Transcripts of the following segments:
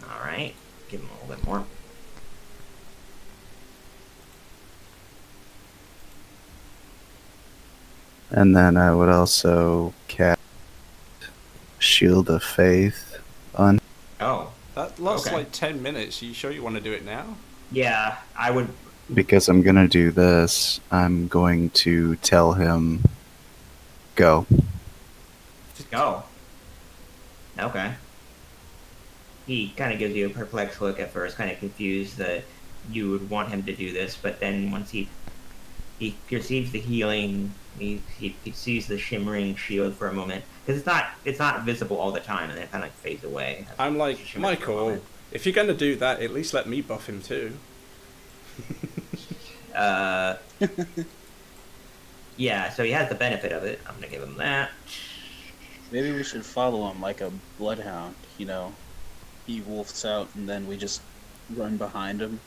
All right. Give him a little bit more. And then I would also cast Shield of Faith on. Oh, That lasts okay. like 10 minutes. Are you sure you want to do it now? Yeah, I would. Because I'm gonna do this, I'm going to tell him, go. Go. Okay. He kind of gives you a perplexed look at first, kind of confused that you would want him to do this, but then once he perceives the healing, he sees the shimmering shield for a moment because it's not visible all the time, and then it kind of like fades away. I'm like, Shimmers for a Michael, moment. if you're going to do that, at least let me buff him too. Yeah, so he has the benefit of it. I'm gonna give him that. Maybe we should follow him like a bloodhound, you know. He wolfs out and then we just run behind him.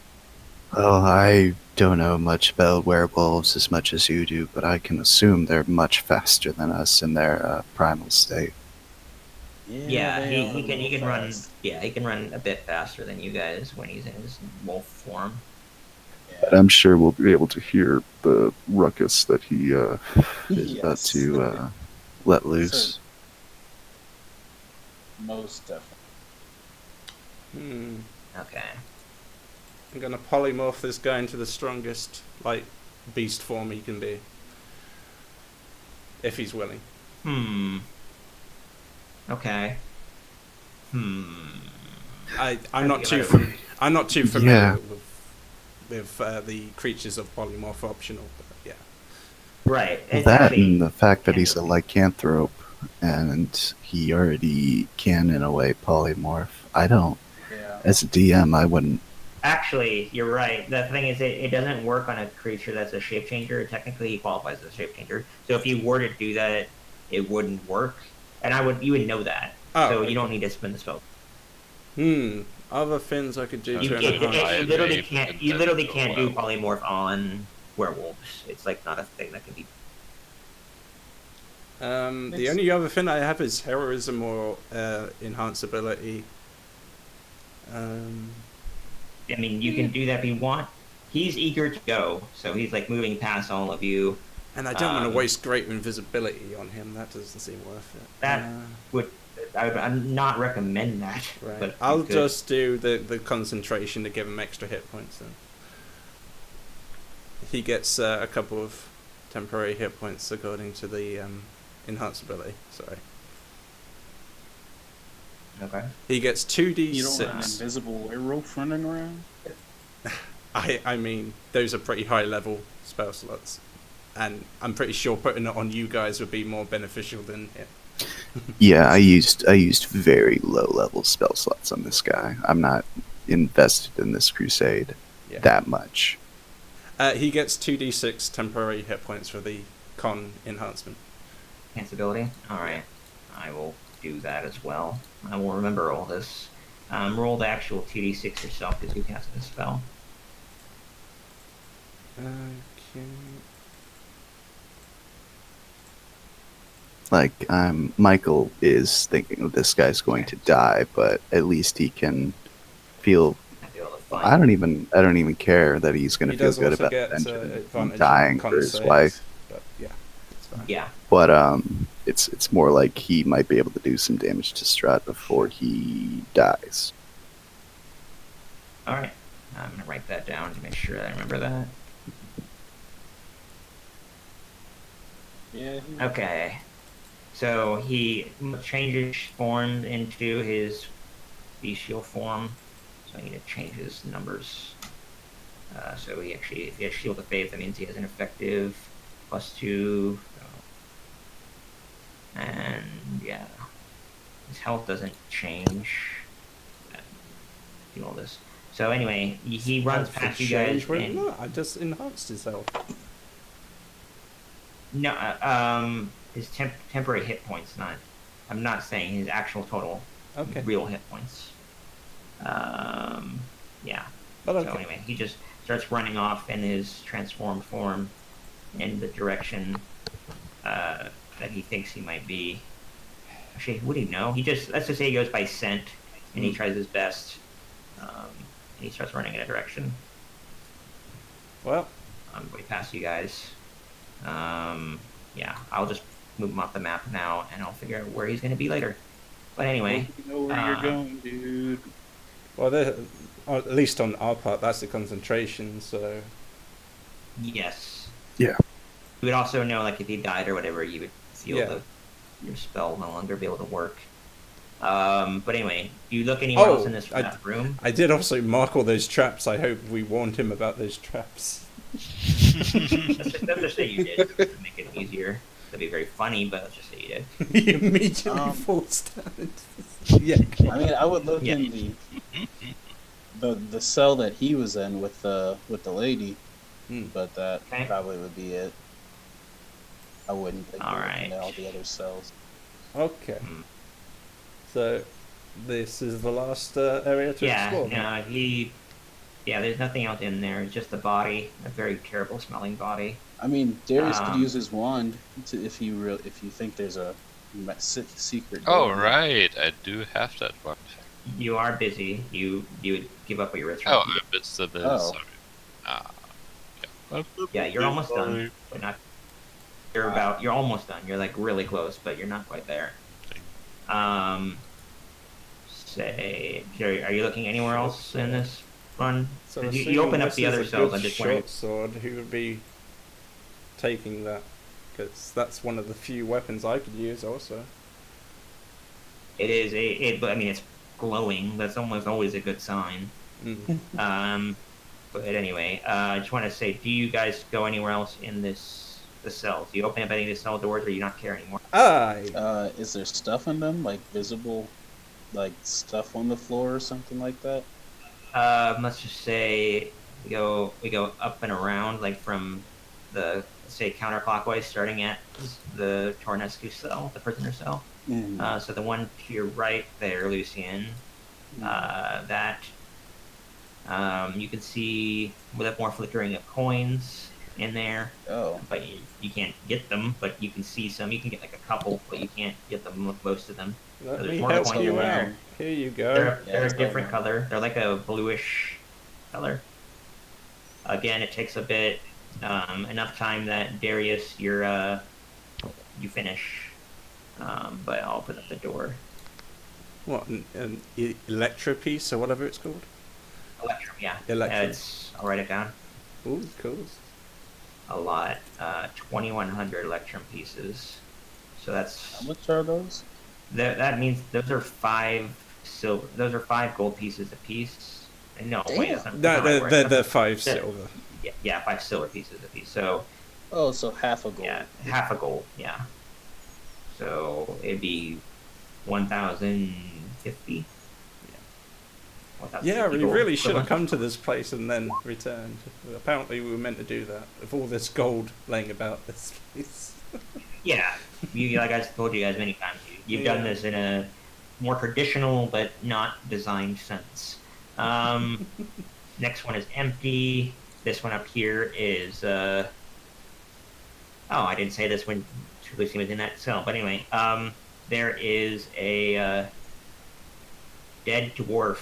Well, I don't know much about werewolves as much as you do, but I can assume they're much faster than us in their primal state. Yeah, they are he can a little run. fast. Yeah, he can run a bit faster than you guys when he's in his wolf form. But I'm sure we'll be able to hear the ruckus that he is about Yes. to let loose. Most definitely. Okay. I'm going to polymorph this guy into the strongest, like, beast form he can be. If he's willing. Okay. I'm not too familiar Yeah. with the creatures of polymorph optional, but yeah. Right. It's That actually- and the fact that he's a lycanthrope and he already can, in a way, polymorph. I don't. Yeah. As a DM, I wouldn't. Actually, you're right. The thing is, it doesn't work on a creature that's a shape changer. Technically, he qualifies as a shape changer. So if you were to do that, it wouldn't work. And you would know that. Oh, so okay. you don't need to spend the spell. Other things I could do You, to it, enhance. you literally can't. You literally can't do polymorph on werewolves. It's like not a thing that can be. The only other thing I have is heroism or enhance ability. I mean, you can do that if you want. He's eager to go, so he's like moving past all of you. And I don't want to waste great invisibility on him. That doesn't seem worth it. That I would not recommend that. Right. But I'll you could. just do the concentration to give him extra hit points then. He gets a couple of temporary hit points according to the enhanced ability. Sorry. Okay. He gets You don't want an 2d6. invisible werewolf running around? I mean, those are pretty high level spell slots. And I'm pretty sure putting it on you guys would be more beneficial than it. Yeah, I used very low level spell slots on this guy. I'm not invested in this crusade that much. He gets 2d6 temporary hit points for the con enhancement. Enhance ability. All right. I will do that as well. I will remember all this. Roll the actual 2d6 yourself because you cast the spell. Okay. Like, Michael is thinking this guy's going to die, but at least he can feel. I feel the fun. I don't even care that he's going He to feel does good also about get vengeance advantage and dying on for con his saves, wife. But yeah, it's fine. Yeah. But it's more like he might be able to do some damage to Strahd before he dies. All right. I'm gonna write that down to make sure I remember that. Yeah. Okay. So he changes form into his bestial form. So I need to change his numbers. So he actually, if he has Shield of Faith, that means he has an effective +2. And yeah, his health doesn't change. Do all this. So anyway, he runs past you guys. And, No, I just enhanced his health. no, his temporary hit points. I'm not saying his actual total. Okay. Real hit points. Yeah. But okay. So anyway, he just starts running off in his transformed form in the direction that he thinks he might be. Actually, what do you know? Let's just say he goes by scent, and he tries his best And he starts running in a direction. Well, Way past you guys. Yeah, I'll just move him off the map now, and I'll figure out where he's going to be later. But anyway, You know where you're going, dude. well, at least on our part, that's the concentration. So yes. Yeah. You would also know, like, if he died or whatever, you would feel Yeah. your spell no longer be able to work. But anyway, do you look anywhere else in this room? I did also mark all those traps. I hope we warned him about those traps. Let's just say you did to make it easier. That'd be very funny, but let's just say you did. He immediately falls down into yeah. I mean, I would look Yeah. in the cell that he was in with the lady, but that Okay. probably would be it. I wouldn't think All of right. all the other cells. Okay. Hmm. So this is the last area to Yeah, explore. no, yeah, there's nothing else in there. It's just the body, a very terrible smelling body. I mean, Darius could Um, use his wand if you think there's a secret. Oh, door. right. I do have that one. You are busy. You would give up what your wrist. Oh, I missed the bit. Oh. Sorry. Yeah. Yeah, you're almost done, but not. You're almost done. You're like really close, but you're not quite there. Are you looking anywhere else in this run? So You assuming open up this the is other a cells. good I'm just wondering. short sword. Who would be taking that? Because that's one of the few weapons I could use. Also, It is but I mean, it's glowing. That's almost always a good sign. But anyway, I just want to say, do you guys go anywhere else in the cells? Do you open up any of the cell doors, or do you not care anymore? Aye. Is there stuff in them, like visible, like stuff on the floor or something like that? Let's just say we go up and around, like from the, say, counterclockwise, starting at the Tornescu cell, the prisoner cell. So the one to your right there, Lucian, that you can see with more flickering of coins in there, Oh, but you can't get them. But you can see some. You can get like a couple, but you can't get them with most of them. Let there's me more help coins you in out. there. Here you go. They're Yeah, a it's different going on. color. They're like a bluish color. Again, it takes a bit, enough time that Darius, you finish. But I'll open up the door. What an electro piece or whatever it's called. Electrum, yeah. Electrum. I'll write it down. Ooh, cool. A lot. 2,100 Electrum pieces. So that's how much are those? that means those are 5 silver. Those are 5 gold pieces apiece. No, wait, that's not, No, that's not right word. they're That's- 5 they're- silver. Yeah, 5 silver pieces apiece. So Oh, so half a gold. yeah, half a gold. Yeah. So it'd be 1,050. Yeah, we gold really should have equivalent. come to this place and then returned. Apparently, we were meant to do that. With all this gold laying about this place. Yeah, like I told you guys many times, you've done Yeah. this in a more traditional but not designed sense. Next one is empty. This one up here is. Oh, I didn't say this when Lucy was in that cell, but anyway, there is a dead dwarf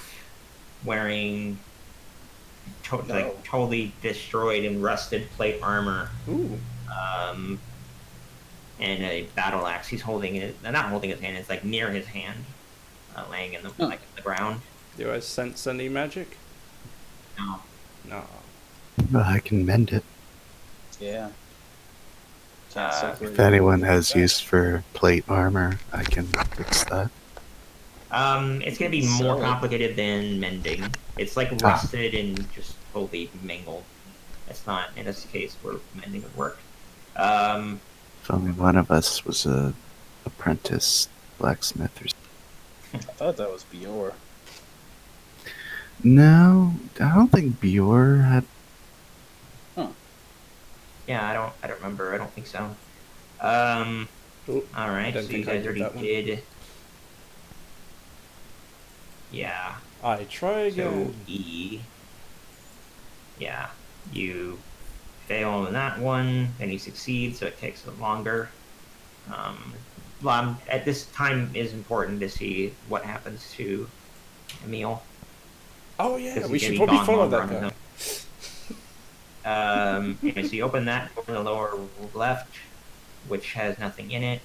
wearing totally destroyed and rusted plate armor. Ooh. And a battle axe. He's holding it, not holding his hand, it's like near his hand, laying in the ground. Do I sense any magic? No. No. Well, I can mend it. Yeah. If anyone has use for plate armor, I can fix that. It's gonna be more complicated than mending. It's like rusted and just totally mangled. It's not, in this case, where mending would work. If only one of us was a apprentice blacksmith or something. I thought that was Bior. No, I don't think Bjor had. Yeah, I don't remember. I don't think so. Ooh, All right. don't So you think I guys did already that one. did. Yeah. I try So again. E. Yeah. You fail on that one, then you succeed, so it takes a little longer. At this time, it is important to see what happens to Emil. Oh yeah, 'Cause we he's should gonna be probably gone follow longer that on his guy. own. Okay, so you open that door in the lower left, which has nothing in it.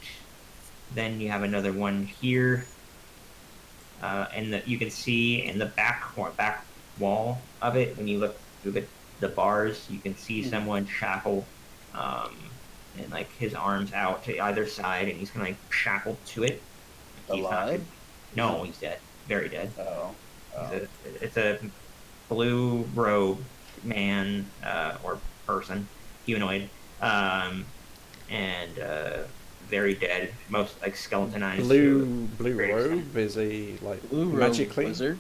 Then you have another one here, and you can see in the back wall of it, when you look through the bars, you can see someone shackled, and like his arms out to either side, and he's kind of like shackled to it. He's not Alive? No, he's dead, very dead. Oh. It's a blue robe man or person, humanoid, and very dead, most like skeletonized. Blue Great robe is he like Blue robe magically? wizard.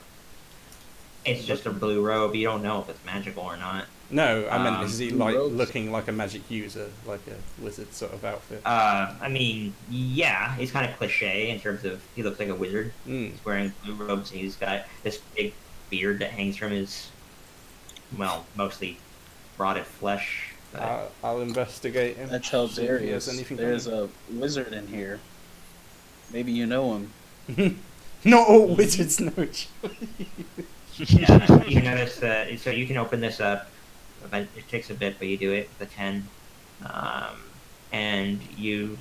It's just a blue robe. You don't know if it's magical or not. No, I meant is he Blue like robes. looking like a magic user, like a wizard sort of outfit? I mean, yeah, he's kind of cliche in terms of he looks like a wizard. Mm. He's wearing blue robes, and he's got this big beard that hangs from his, well, mostly rotted flesh. But I'll investigate him. That's how see if he has Darius. anything There's on a wizard in here. Maybe you know him. him. Not all wizards know each other. yeah, you notice that. So you can open this up. But it takes a bit, but you do it with a 10. And you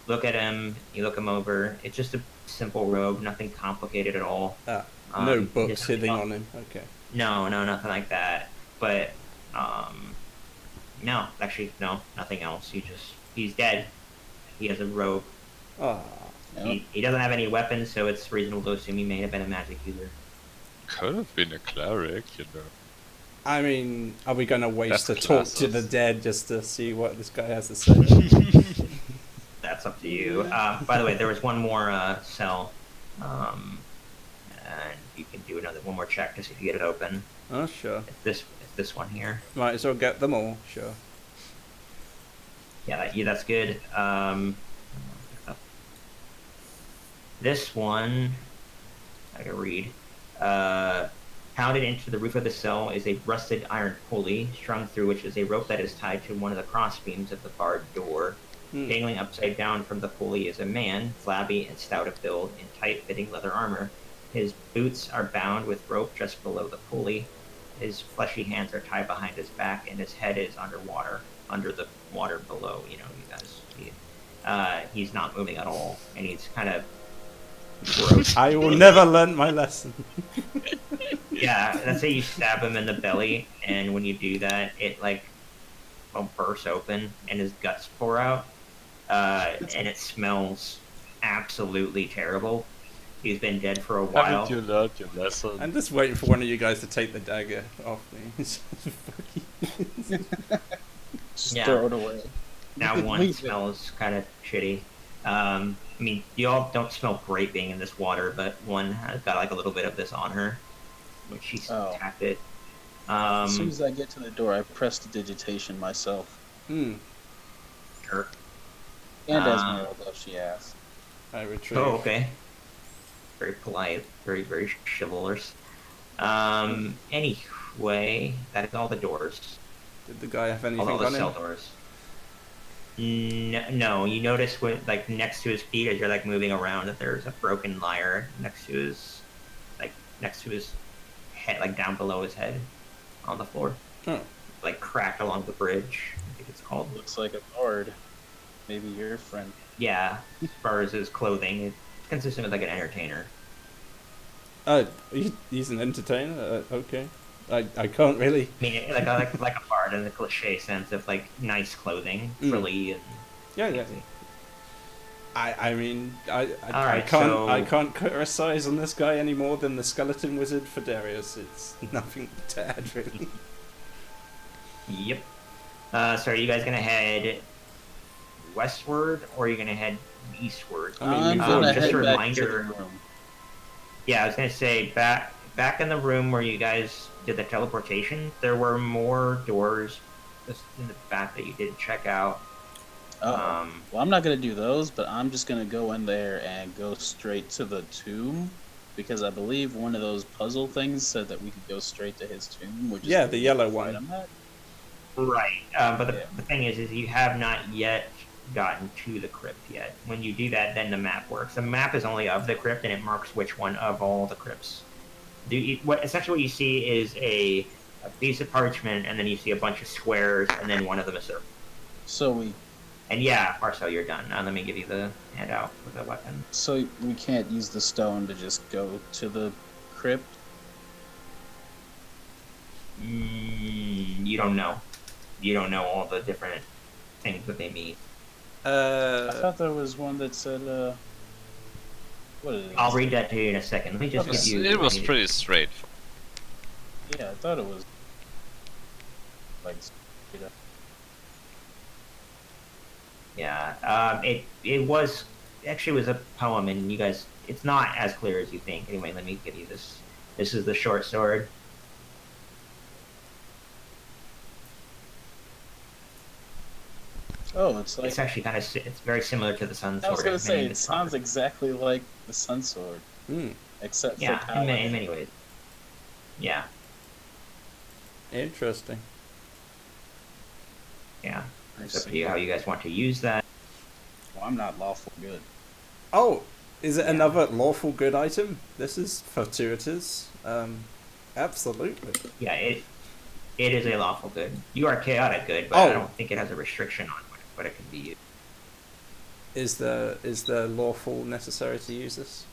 look at him. You look him over. It's just a simple robe, nothing complicated at all. No Just books something hitting else. on him. Okay. No, nothing like that. But no, actually, no, nothing else. He's dead. He has a robe. Ah, Yep. He doesn't have any weapons, so it's reasonable to assume he may have been a magic user. Could have been a cleric, you know. I mean, are we going to waste a That's talk to classes. the dead just to see what this guy has to say? That's up to you. By the way, there was one more cell, and you can do one more check to see if you get it open. Oh, sure. It's this one here. Might as well get them all, sure. Yeah, that's good. This one, I can read. Pounded into the roof of the cell is a rusted iron pulley, strung through which is a rope that is tied to one of the crossbeams of the barred door. Hmm. Dangling upside down from the pulley is a man, flabby and stout of build, in tight-fitting leather armor. His boots are bound with rope just below the pulley. His fleshy hands are tied behind his back, and his head is underwater, under the water below. You guys see it. He's not moving at all, and he's kind of gross. I will never learn my lesson. Yeah, let's say you stab him in the belly, and when you do that, it bursts open, and his guts pour out, and it smells absolutely terrible. He's been dead for a while. Haven't you learned your lesson? I'm just waiting for one of you guys to take the dagger off me. Just Yeah. throw it away. Now one Leave it. smells kind of shitty. I mean, you all don't smell great being in this water, but one has got like a little bit of this on her, which she's Oh. tapped it. As soon as I get to the door, I press the digitation myself. Hmm. Sure. And Ah. Esmeralda, she asks. I retrieve. Oh, okay. Very polite, very chivalrous. Anyway, that is all the doors. Did the guy have anything All the on cell him? doors. No, you notice next to his feet as you're moving around that there's a broken lyre next to his head, down below his head on the floor. Oh. Cracked along the bridge, I think it's called. Looks like a bard. Maybe your friend. Yeah, as far as his clothing, it's consistent with an entertainer. He's an entertainer? Okay. I can't really... I mean, like a bard in the cliche sense of nice clothing, frilly and Yeah. I mean, I Alright, can't so- I can't criticize on this guy any more than the skeleton wizard for Darius. It's nothing to add really. Yep. So are you guys gonna head westward or are you gonna head eastward? I mean, I'm we've gonna already- just head a back to the reminder. room. Yeah, I was gonna say back in the room where you guys did the teleportation, there were more doors just in the back that you didn't check out. Oh. Well, I'm not gonna do those, but I'm just gonna go in there and go straight to the tomb, because I believe one of those puzzle things said that we could go straight to his tomb. Which is Yeah, the yellow right one. on that. Right. But Yeah. the thing is you have not yet gotten to the crypt yet. When you do that, then the map works. The map is only of the crypt, and it marks which one of all the crypts Essentially what you see is a piece of parchment, and then you see a bunch of squares, and then one of them is circle. So we And yeah, Marcel, you're done. Let me give you the handout with the weapon. we can't use the stone to just go to the crypt. You don't know. You don't know all the different things that they mean. I thought there was one that said what is it? I'll read that to you in a second. Let me just give you. It was pretty straightforward. Yeah, I thought it was like you know. Yeah. It was actually was a poem, and you guys, it's not as clear as you think. Anyway, let me give you this. This is the short sword. Oh, it's like It's actually kind of. It's very similar to the sun sword. I was gonna in say many it sounds different- exactly like the sun sword, Hmm. except Yeah, for in power. many ways. Yeah. Interesting. Yeah. I It's up to see. you how you guys want to use that. Well, I'm not lawful good. Oh, is it Yeah. another lawful good item? This is fortuitous. Absolutely. Yeah, it is a lawful good. You are chaotic good, but Oh. I don't think it has a restriction on what it can be used. Is the lawful necessary to use this?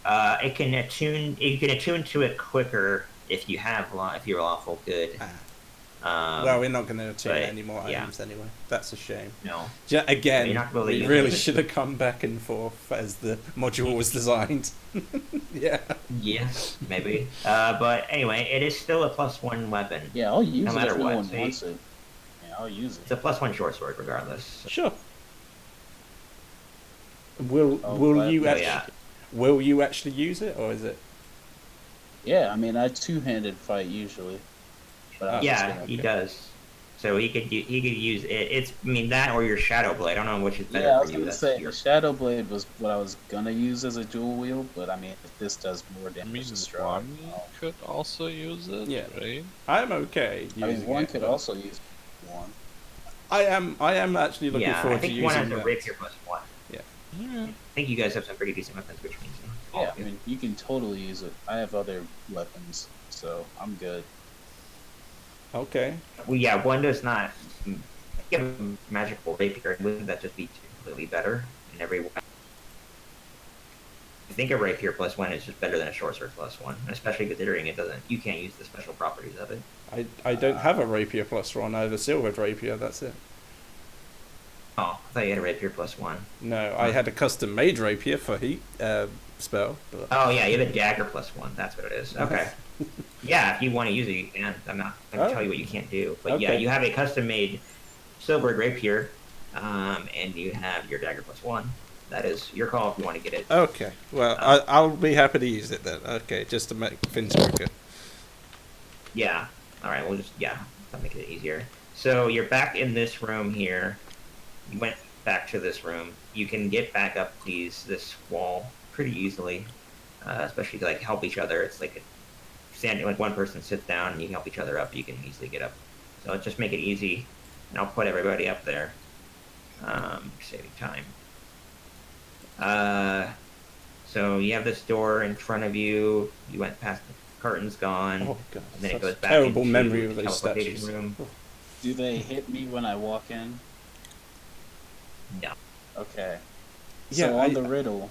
It can attune. You can attune to it quicker if you have if you're lawful good. Well, we're not going to attune but, any more yeah. items anyway. That's a shame. No. Again, You're not really we using really it. should have come back and forth as the module was designed. Yeah. Yes, maybe. But anyway, it is still a +1 weapon. Yeah, I'll use No it matter if no what, one see? wants it. Yeah, I'll use It's it. a +1 short sword, regardless. Sure. Will Oh, will glad- you Oh, actually yeah. will you actually use it, or is it? Yeah, I mean, I two-handed fight usually. But I'm just Yeah, gonna- he does. So he could use it. It's I mean that or your shadow blade. I don't know which is better Yeah, I for was you. gonna That's say your... the Shadow Blade was what I was gonna use as a dual wield, but I mean, if this does more I damage mean, to strong, one could also use it, Yeah. right? I'm okay. I mean, using one it, could but also use one. I am actually looking Yeah, I forward to think one using has a that. rapier +1. Yeah. I think you guys have some pretty decent weapons, which means Yeah, I mean, you can totally use it. I have other weapons, so I'm good. Okay. well, yeah, one does not give a magical rapier. Wouldn't that just be completely better in every way? I think a rapier +1 is just better than a short sword +1, especially considering it doesn't. You can't use the special properties of it. I don't have a rapier +1. I have a silvered rapier. That's it. Oh, I thought you had a rapier +1. No, I had a custom made rapier for heat spell. But... Oh yeah, you have a dagger +1. That's what it is. Okay. Yeah, if you want to use it, you can. I'm not going to Oh. tell you what you can't do, but yeah, Okay. you have a custom-made silvered rapier, and you have your dagger +1. That is your call if you want to get it. Okay. Well, I'll be happy to use it then. Okay, just to make things quicker. Yeah. All right. We'll just that'll make it easier. So you're back in this room here. You went back to this room. You can get back up this wall pretty easily, especially to like help each other. It's like standing like one person sits down and you can help each other up. You can easily get up. So just make it easy, and I'll put everybody up there, saving time. So you have this door in front of you. You went past the curtain's gone. Oh god, And then it such goes back terrible into memory of the those teleportation statues. room. Do they hit me when I walk in? No. Okay. Yeah, So on the riddle,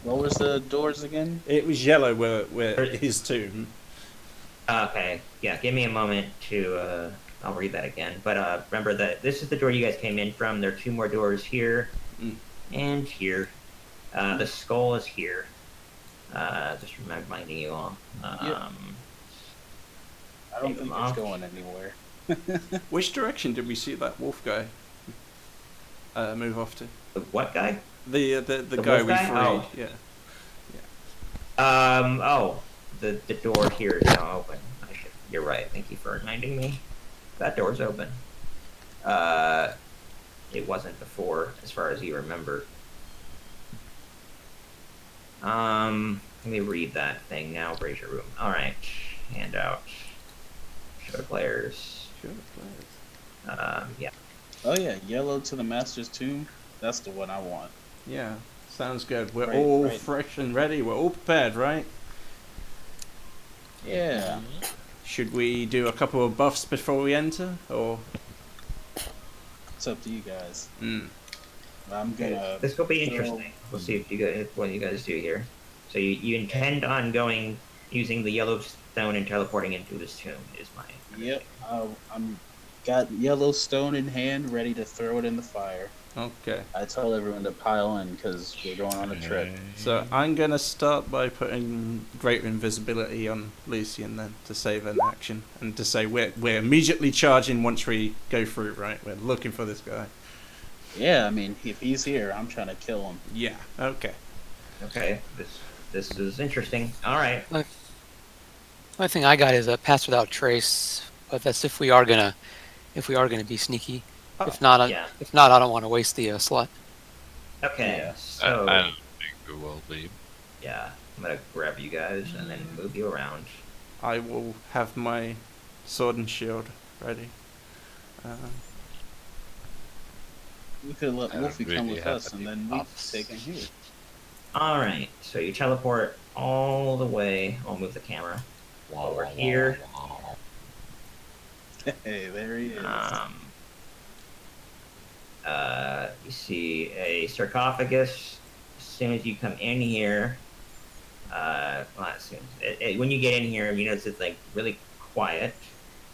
what was the doors again? It was yellow where his tomb. Okay. Yeah. Give me a moment to. I'll read that again. But remember that this is the door you guys came in from. There are two more doors here and here. The skull is here. Just reminding you all. I don't Take think them it's off. going anywhere. Which direction did we see that wolf guy move off to? The what guy? The The guy wolf we guy? freed. Oh. Yeah. Oh, the door here is now open. You're right. Thank you for reminding me. That door's open. It wasn't before, as far as you remember. Let me read that thing now. Brazier room. All right. Handout. Show to players. Sure. Yeah. Oh yeah, yellow to the master's tomb. That's the one I want. Yeah. Sounds good. We're Right, all right. fresh and ready. We're all prepared, right? Yeah. Should we do a couple of buffs before we enter, or? It's up to you guys. Mm. I'm gonna. This will be throw- interesting. We'll see if you guys, what you guys do here. So you intend on going using the yellow stone and teleporting into this tomb is my Yep. I'm got yellow stone in hand, ready to throw it in the fire. Okay. I tell everyone to pile in because we're going on a trip. So I'm gonna start by putting greater invisibility on Lucian then to save an action and to say we're immediately charging once we go through. Right, we're looking for this guy. Yeah, I mean, if he's here, I'm trying to kill him. Yeah. Okay. okay. This is interesting. All right. Only thing I got is a pass without trace, but that's if we are gonna be sneaky. Oh, if not, yeah. I don't want to waste the slot. Okay. Yeah. So I don't think we will be. yeah, I'm gonna grab you guys and then move you around. I will have my sword and shield ready. We could let I don't Wolfie come really with have us, and any then we buffs. take him here. All right. So you teleport all the way. I'll move the camera over here. Hey, there he is. You see a sarcophagus. As soon as you come in here, well, not soon. When you get in here, you notice it's like really quiet.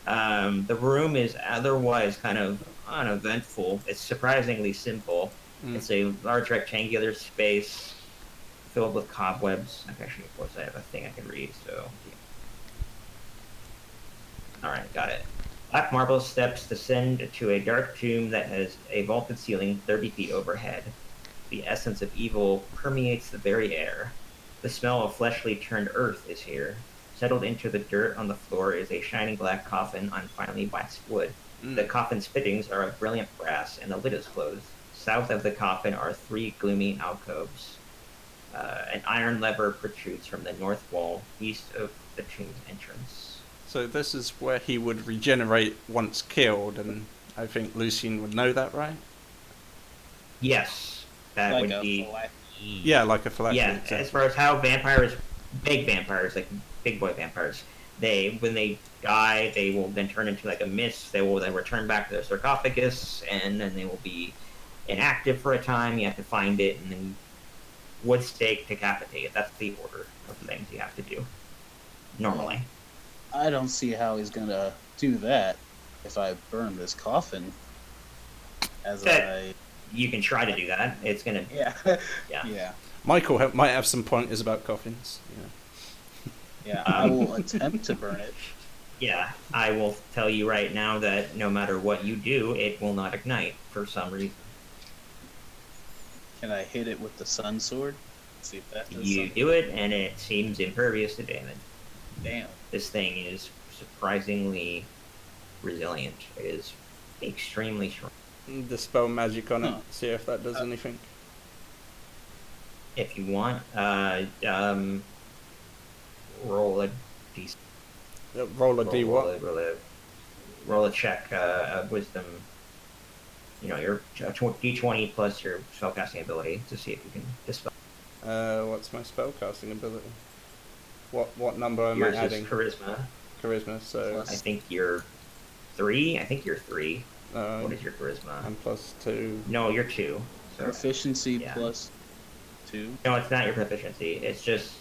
The room is otherwise kind of uneventful. It's surprisingly simple. Mm. It's a large rectangular space filled with cobwebs. Actually, of course, I have a thing I can read. So, all right, got it. Black marble steps descend to a dark tomb that has a vaulted ceiling 30 feet overhead. The essence of evil permeates the very air. The smell of fleshly turned earth is here. Settled into the dirt on the floor is a shining black coffin on finely waxed wood. The coffin's fittings are of brilliant brass, and the lid is closed. South of the coffin are 3 gloomy alcoves. An iron lever protrudes from the north wall, east of the tomb's entrance. So this is where he would regenerate once killed, and I think Lucian would know that, right? Yes, that Like would a be. Yeah, like a phylactery. Yeah, exactly. as far as how vampires, big vampires, like big boy vampires, when they die, they will then turn into like a mist. They will then return back to their sarcophagus, and then they will be inactive for a time. You have to find it, and then wood stake, decapitate it. That's the order of things you have to do normally. I don't see how he's gonna do that if I burn this coffin. As That- You can try to do that. It's gonna. yeah, Yeah. yeah, Michael might have some pointers about coffins. yeah. I will attempt to burn it. Yeah, I will tell you right now that no matter what you do, it will not ignite for some reason. Can I hit it with the sun sword? See if that does You something. do it, and it seems impervious to damage. Damn. This thing is surprisingly resilient. It is extremely strong. Dispel magic on it. Huh. See if that does anything. If you want, roll a d. Roll a d what? Roll a check, wisdom. You know, your d20 plus your spellcasting ability to see if you can dispel. What's my spellcasting ability? What number am Yours I is adding? charisma. Charisma. So Plus- I think you're 3. I think you're 3. What is your charisma? I'm +2. No, you're 2. So. Proficiency Yeah. plus 2. No, it's not your proficiency. It's just,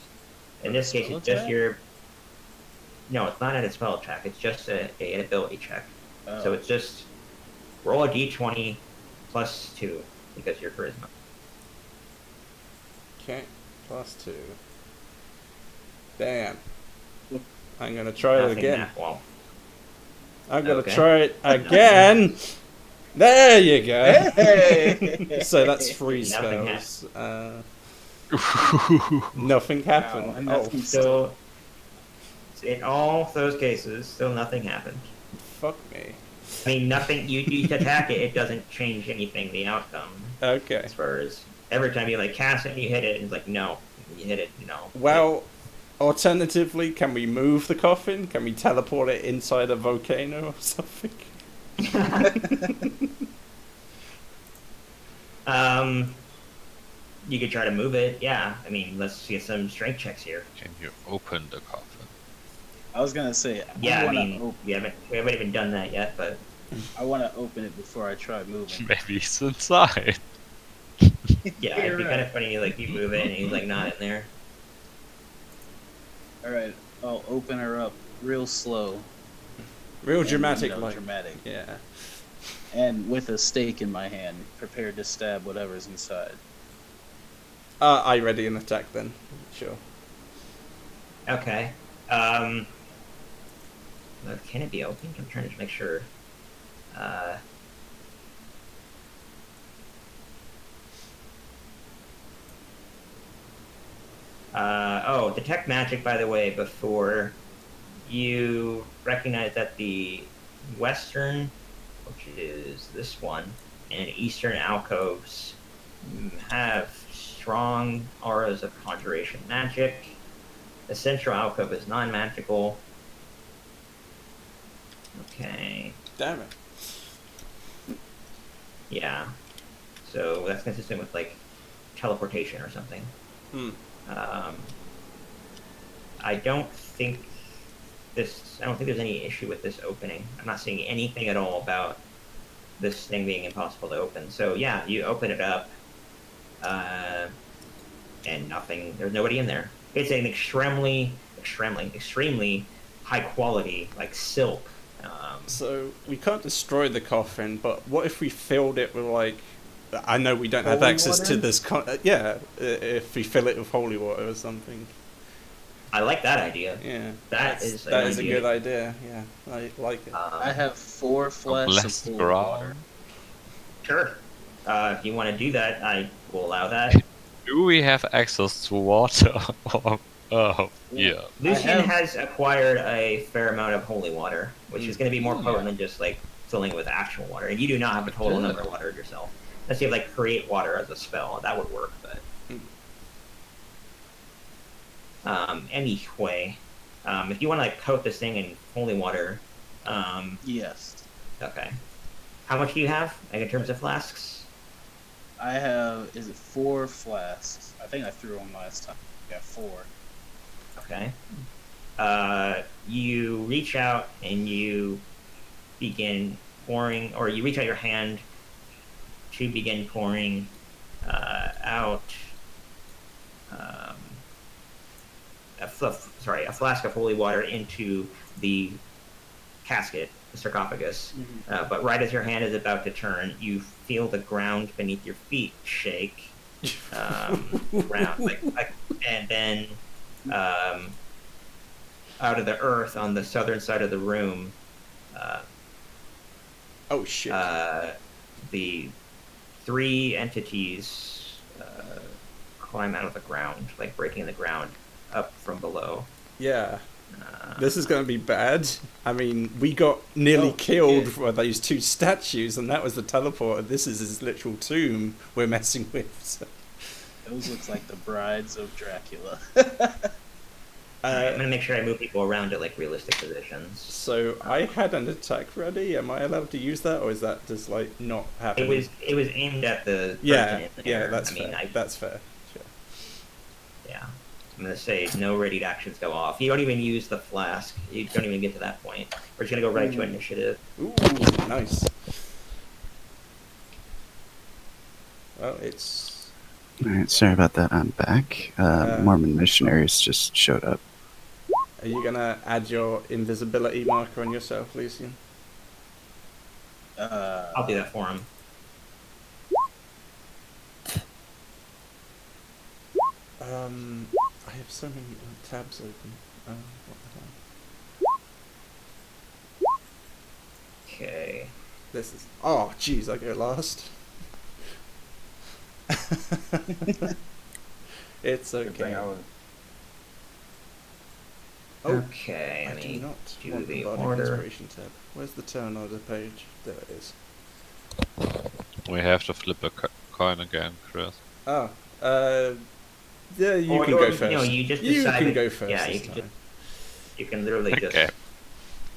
in this case, Spell it's just check? your. No, it's not at a spell check. It's just an ability check. Oh. So it's just roll a d20 plus 2 because you're charisma. Okay, +2. Damn. I'm gonna try it Nothing again. that well. I'm gonna Okay. try it again. There you go. Hey! So that's 3 Nothing spells. Nothing happened. Wow, and Oh, nothing- So, in all those cases, still nothing happened. fuck me. I mean, nothing. You attack it, it doesn't change anything. The outcome, Okay. as far as every time you like cast it, and you hit it, and it's like no, you hit it, no. Well, alternatively, can we move the coffin? Can we teleport it inside a volcano or something? You could try to move it. Yeah, I mean, let's get some strength checks here. Can you open the coffin? I was gonna say, Yeah, I wanna mean, we haven't even done that yet, but I want to open it before I try moving. Maybe he's inside. yeah, it'd be kind of funny, like, you move in and he's, like, not in there. Alright, I'll open her up real slow. Real and, dramatic, you know, like. dramatic. Yeah. And with a stake in my hand, prepared to stab whatever's inside. I ready an attack then. Sure. Okay. Can it be opened? I'm trying to make sure. Oh, detect magic, by the way, before you recognize that the western, which is this one, and eastern alcoves have strong auras of conjuration magic. The central alcove is non-magical. Okay. Damn it. Yeah. So that's consistent with, like, teleportation or something. Hmm. I don't think there's any issue with this opening. I'm not seeing anything at all about this thing being impossible to open. So yeah, you open it up, and nothing. There's nobody in there. It's an extremely high quality, like, silk. So we can't destroy the coffin, but what if we filled it with, like, I know we don't have Holy access to water? this. If we fill it with holy water or something. I like that idea. Yeah, That is that an is a idea. good idea. Yeah, I like it. I have 4 flasks blessed of holy ground. water. Sure. If you want to do that, I will allow that. Do we have access to water? Oh, yeah. Lucian have- has acquired a fair amount of holy water, which is going to be more Oh, potent yeah. than just, like, filling it with actual water. And you do not have a total Good. number of water yourself. Unless you have, like, create water as a spell. That would work, but... Anyway, if you want to, like, coat this thing in holy water, Yes. okay. How much do you have, like, in terms of flasks? I have, is it 4 flasks? I think I threw one last time. Yeah, 4. Okay. You reach out and you begin pouring, or you reach out your hand to begin pouring out a flask of holy water into the casket, the sarcophagus. But right as your hand is about to turn, you feel the ground beneath your feet shake. And then out of the earth on the southern side of the room, Oh shit. the 3 entities climb out of the ground, like breaking the ground up from below. Yeah. This is going to be bad. I mean, we got nearly killed by those 2 statues, and that was the teleporter. This is his literal tomb we're messing with. So. Those looks like the brides of Dracula. I'm gonna make sure I move people around to, like, realistic positions. So I had an attack ready. Am I allowed to use that, or is that just, like, not happening? It was aimed at the Yeah, person in yeah, there. that's I mean, fair. That's fair. Sure. Yeah. I'm gonna say no readied actions go off. You don't even use the flask. You don't even get to that point. We're just gonna go right to initiative. Ooh, nice. Well, it's Alright, sorry about that. I'm back. Mormon missionaries just showed up. Are you gonna add your invisibility marker on yourself, Lucian? I'll do that for him. I have so many tabs open. What the hell? Okay. This is. Oh, jeez, I go last. It's okay. Okay. I Let do me not do want the the bardic order. inspiration tab. Where's the turn order page? There it is. We have to flip a coin again, Chris. Oh, yeah, you Or- can or, go you first. know, you just can decided- go first. yeah, this you can time. You can literally just Okay.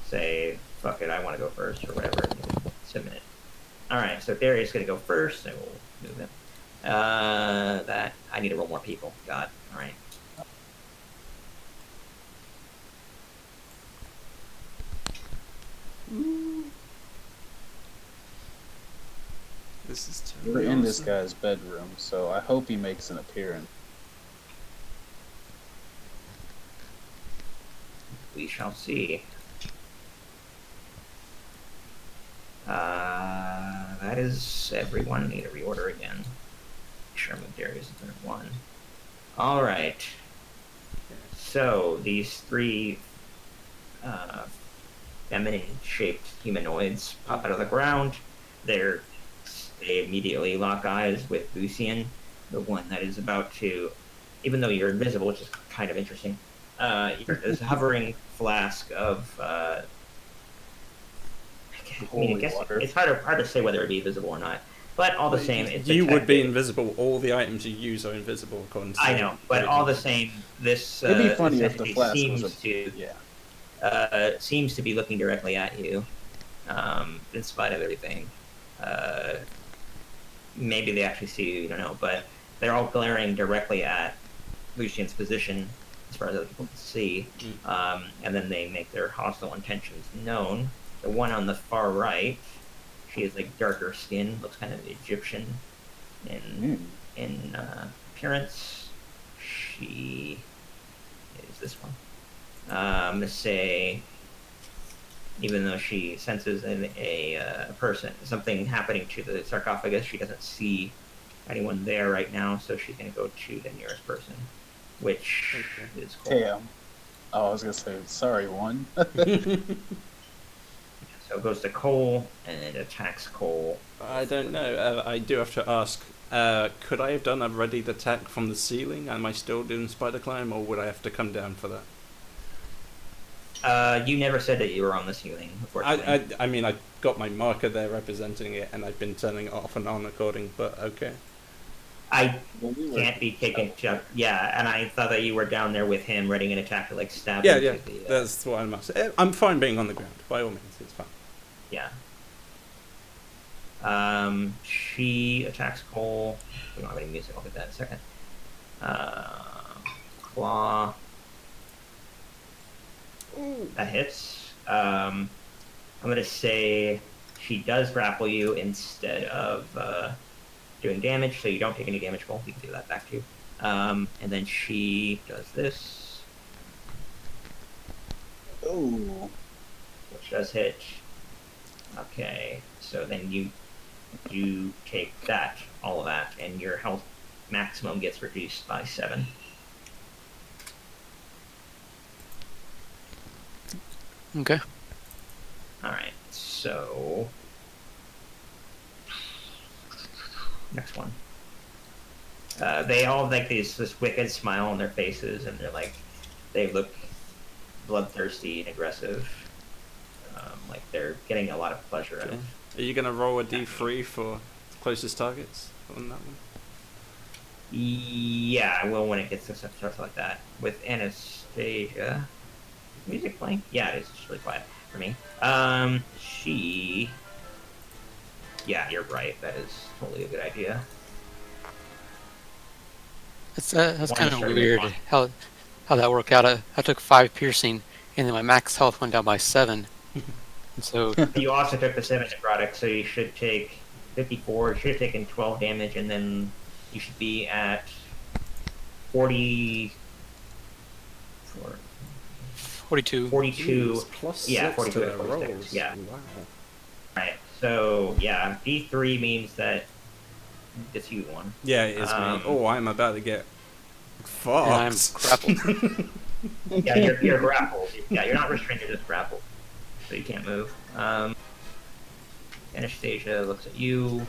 say, fuck it, I want to go first, or whatever, and you submit it. Alright, so Darius is going to go first, so we'll move him. That, I need to roll more people. God, alright. This is We're totally in this awesome. guy's bedroom, so I hope he makes an appearance. We shall see. That is everyone. Need to reorder again. Make sure I moved Darius to third one. All right. So these three feminine-shaped humanoids pop out of the ground. They immediately lock eyes with Lucian, the one that is about to, even though you're invisible, which is kind of interesting. There's a hovering flask of. I guess Water. it's hard to say whether it'd be visible or not. But all the same, it's You would be detected. invisible. All the items you use are invisible, according to I know, but all the same, this It'd be funny if the entity flask seems was to yeah. seems to be looking directly at you, in spite of everything. Maybe they actually see you, you don't know, but they're all glaring directly at Lucian's position, as far as other people can see, and then they make their hostile intentions known. The one on the far right, she has like darker skin, looks kind of Egyptian in appearance. She is this one. I'm gonna say, even though she senses a person, something happening to the sarcophagus, she doesn't see anyone there right now, so she's gonna go to the nearest person, which is Cole. Damn. Oh, I was gonna say, sorry, one. So it goes to Cole, and it attacks Cole. I don't know. I do have to ask. Could I have done a readied attack from the ceiling? Am I still doing spider climb, or would I have to come down for that? You never said that you were on the ceiling, unfortunately. I mean, I got my marker there representing it, and I've been turning it off and on according. But okay. I can't be taken to... Yeah, and I thought that you were down there with him, readying an attack to, like, stab Yeah, him yeah. to the... That's what I'm asking. I'm fine being on the ground. By all means, it's fine. Yeah. She attacks Cole. We don't have any music, I'll get that in a second. Claw. That hits. I'm gonna say she does grapple you instead of doing damage, so you don't take any damage, Cole. We can do that back to you. And then she does this, Ooh. which does hit. Okay, so then you take that, all of that, and your health maximum gets reduced by 7. Okay. Alright, so... Next one. They all have like this wicked smile on their faces, and they're like, they look bloodthirsty and aggressive. Like they're getting a lot of pleasure out Okay. of. Are you gonna roll a d3 for closest targets on that one? Yeah, I will when it gets to stuff like that. With Anastasia, music playing? Yeah, it is. It's really quiet for me. She. Yeah, you're right. That is totally a good idea. That's One kind of shot, weird one. how that worked out. I took 5 piercing, and then my max health went down by 7. And so You also took the 7 necrotic, so you should take 54. You should have taken 12 damage, and then you should be at 40. 42. 42. Jeez, plus Yeah, 6 42 to to the 46, rolls. yeah. Wow. Right. So yeah, D3 means that it's you one. Yeah, it is me. Oh, I'm about to get fucked. And I'm grappled. Yeah, you're grappled. Yeah, you're not restrained. You're just grappled, so you can't move. Anastasia looks at you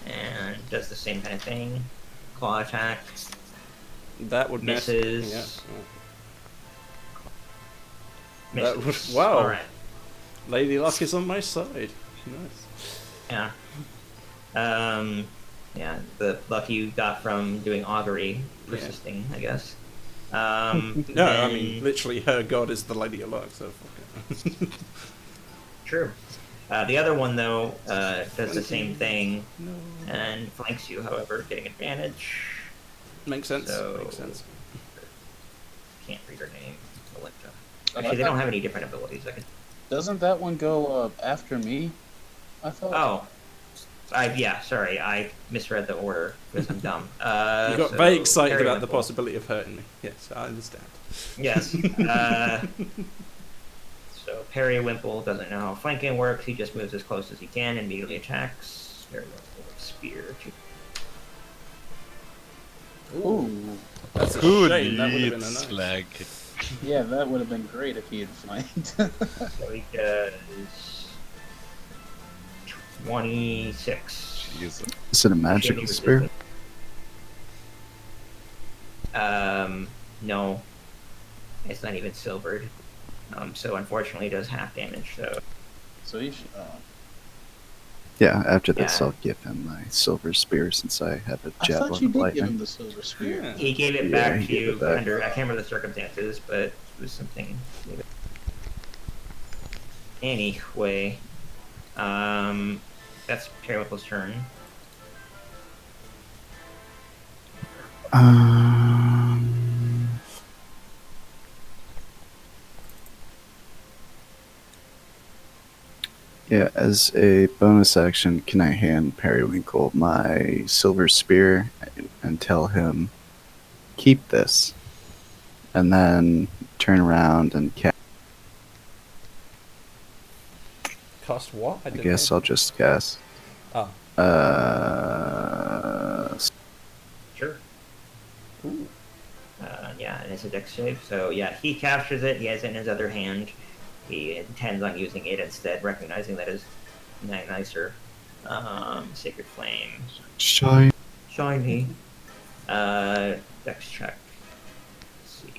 and does the same kind of thing. Claw attack. That would miss. Misses. Yeah. Misses. That was- wow. All right. Lady Luck is on my side. Nice. Yeah. Yeah, the luck you got from doing augury persisting, I guess. No, I then- mean, literally, her god is the Lady of Luck, so fuck it. True. The other one, though, does the same thing No. and flanks you, however, getting advantage. Makes sense. So- Makes sense. Can't read her name. Melinda. Oh, Actually, they don't have any different abilities. I can... Doesn't that one go after me? I thought. Oh. Yeah, sorry, I misread the order because I'm dumb. You got so very excited about the Periwinkle. possibility of hurting me. Yes, I understand. Yes. So Periwinkle doesn't know how flanking works. He just moves as close as he can and immediately attacks. Periwinkle with spear. Ooh. That's a Who shame. That would have been a needs nice. flag? Yeah, that would have been great if he had flanked. So he does 26. Jesus. Is it a magical Shielding spear? resistance. No. It's not even silvered. So unfortunately it does half damage, so So he should. Yeah, after this Yeah. I'll give him my silver spear since I have a I thought javelin you of did give lightning. him the silver spear. Yeah. he gave it Yeah, back he to gave you it back. under I can't remember the circumstances, but it was something. Anyway. That's Periwinkle's turn. Um, yeah, as a bonus action, can I hand Periwinkle my silver spear and tell him, keep this, and then turn around and Cost what? I guess I'll just guess. Oh. Sure. Ooh. Yeah, and it's a dex save. So yeah, he captures it. He has it in his other hand. He intends on using it instead, recognizing that is nicer. Sacred Flame. Shine. Shiny. Dex check. Let's see.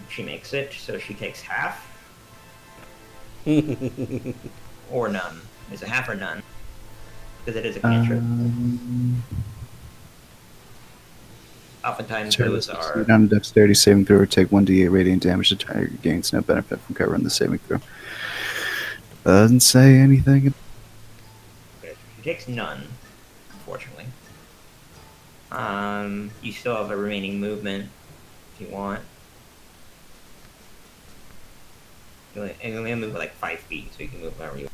She makes it, so she takes half. Or none. Is it half or none? Because it is a cantrip. Oftentimes those are. On a dexterity saving throw or take 1d8 radiant damage. The target gains no benefit from covering the saving throw. Doesn't say anything. Okay, she takes none, unfortunately. You still have a remaining movement if you want. You only move like 5 feet, so you can move wherever you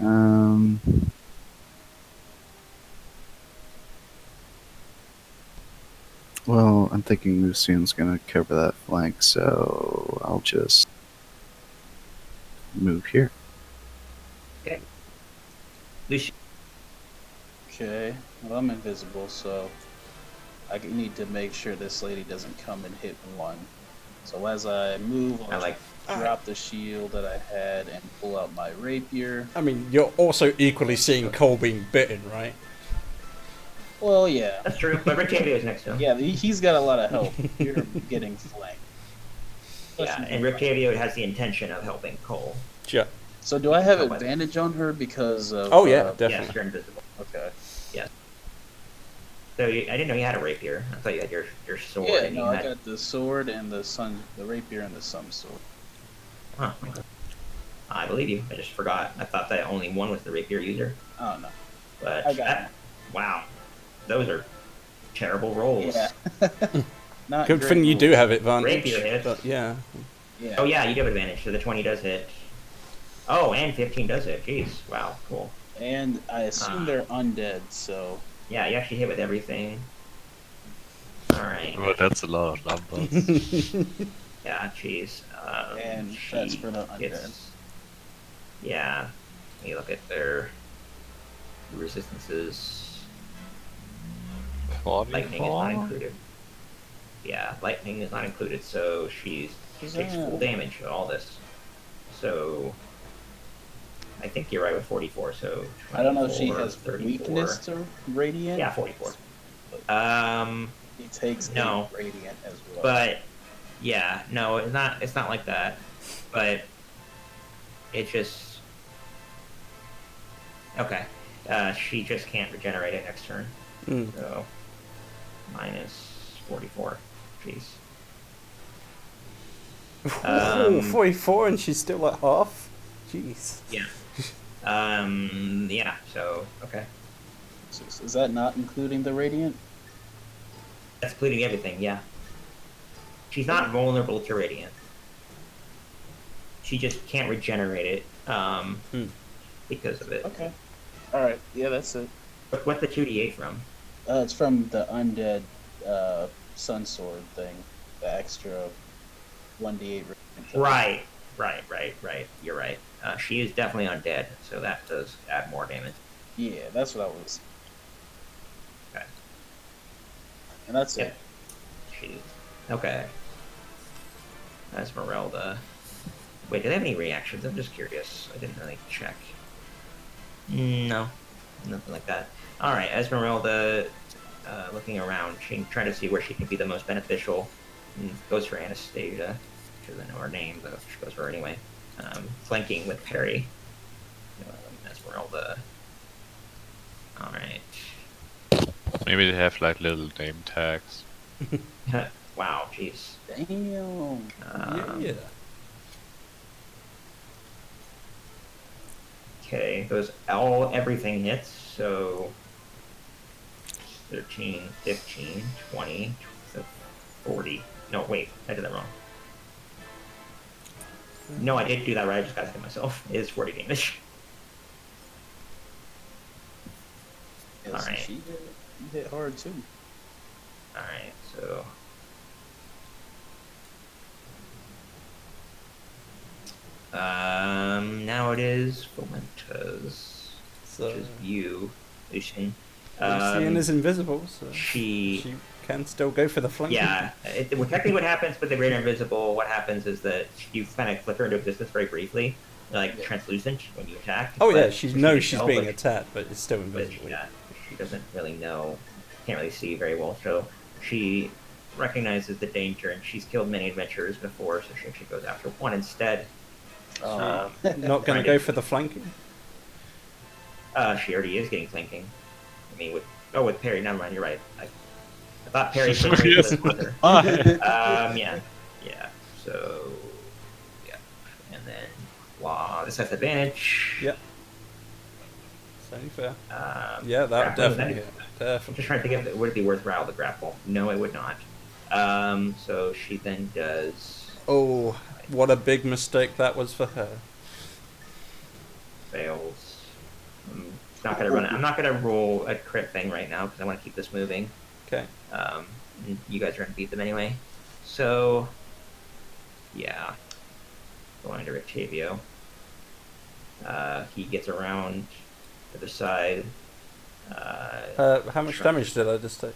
want. Well, I'm thinking Lucian's gonna cover that flank, so I'll just move here. Okay. Lucian. Okay. Well, I'm invisible, so I need to make sure this lady doesn't come and hit one. So as I move, I I'll like. drop the shield that I had and pull out my rapier. I mean, you're also equally seeing Cole being bitten, right? Well, yeah. That's true, but Rictavio next to him. Yeah, he's got a lot of help. You're getting flanked. Yeah, and Rictavio has the intention of helping Cole. Sure. So do I have Oh, by the- advantage on her because of... Oh, yeah, Yes, definitely. you're invisible. Okay. So I didn't know you had a rapier. I thought you had your sword. Yeah, and no, you I had... got the sword and the rapier and the sun sword. Huh. Okay. I believe you. I just forgot. I thought that only one was the rapier user. Oh, no. But I got it. wow, those are terrible rolls. Yeah. Not Good great thing you do rules. have advantage. Rapier hits. But yeah. Yeah. Oh yeah, you do have advantage. So the 20 does hit. Oh, and 15 does hit. Jeez. Wow. Cool. And I assume they're undead, so... Yeah, you actually hit with everything. All right. Well, that's a lot of numbers. Yeah. Jeez. And she that's for the undead. gets- Yeah. Let me look at their resistances. Lightning is not included. Yeah, lightning is not included, so she takes full damage of all this. So I think you're right with 44. So I don't know if she 24, has 34. weakness to radiant. Yeah, 44. He takes No. 8 radiant as well. But yeah, no, it's not. It's not like that. But it just okay. She just can't regenerate it next turn. Mm. So minus 44. Jeez. Oh, 44 and she's still at half? Jeez. Yeah. Yeah. So okay. So is that not including the radiant? That's including everything. Yeah. She's not vulnerable to radiant. She just can't regenerate it. because of it. Okay. Alright, yeah, that's it. What's the 2d8 from? It's from the undead sun sword thing. The extra 1d8. Right. You're right. She is definitely undead, so that does add more damage. Yeah, that's what I was. Okay. And that's it. Jeez. Okay. Esmeralda. Wait, do they have any reactions? I'm just curious. I didn't really check. No. Nothing like that. Alright, Esmeralda, looking around, she trying to see where she can be the most beneficial. And goes for Anastasia. She doesn't know her name, but she goes for her anyway. Flanking with Perry. Esmeralda. Alright. Maybe they have like little name tags. Wow, jeez. Damn. Yeah. Okay, everything hits, so 13, 15, 20, 40. No, wait, I did that wrong. No, I did do that right, I just got ahead of myself. It is 40 damage. Yeah, Alright. She hit hard too. Alright, so... now it is Fomentas, So which is you, Lucian. Lucian is invisible, so she can still go for the flank. Yeah, well, technically what happens with the Greater Invisible, what happens is that you kind of flicker into existence very briefly, like translucent when you attack. Oh yeah, but she can knows she's tell, being but- attacked, but it's still but invisible. she doesn't really know, can't really see very well, so she recognizes the danger, and she's killed many adventurers before, so she actually goes after one instead. Oh. Not going to go for the flanking? She already is getting flanking. I mean, with Perry, never mind, you're right. I thought Perry was with her. Yeah. So, yeah, and then wow, this has advantage. Yep. It's only fair. Grapple, Yeah, that would definitely hit. I'm Definitely. just trying to think of would it be worthwhile to grapple? No, it would not. So she then does Oh, what a big mistake that was for her. fails. I'm not gonna run. I'm not gonna roll a crit thing right now because I want to keep this moving. Okay. And you guys are gonna beat them anyway. So, yeah, going to Octavio. He gets around to the side. How much damage did I just take?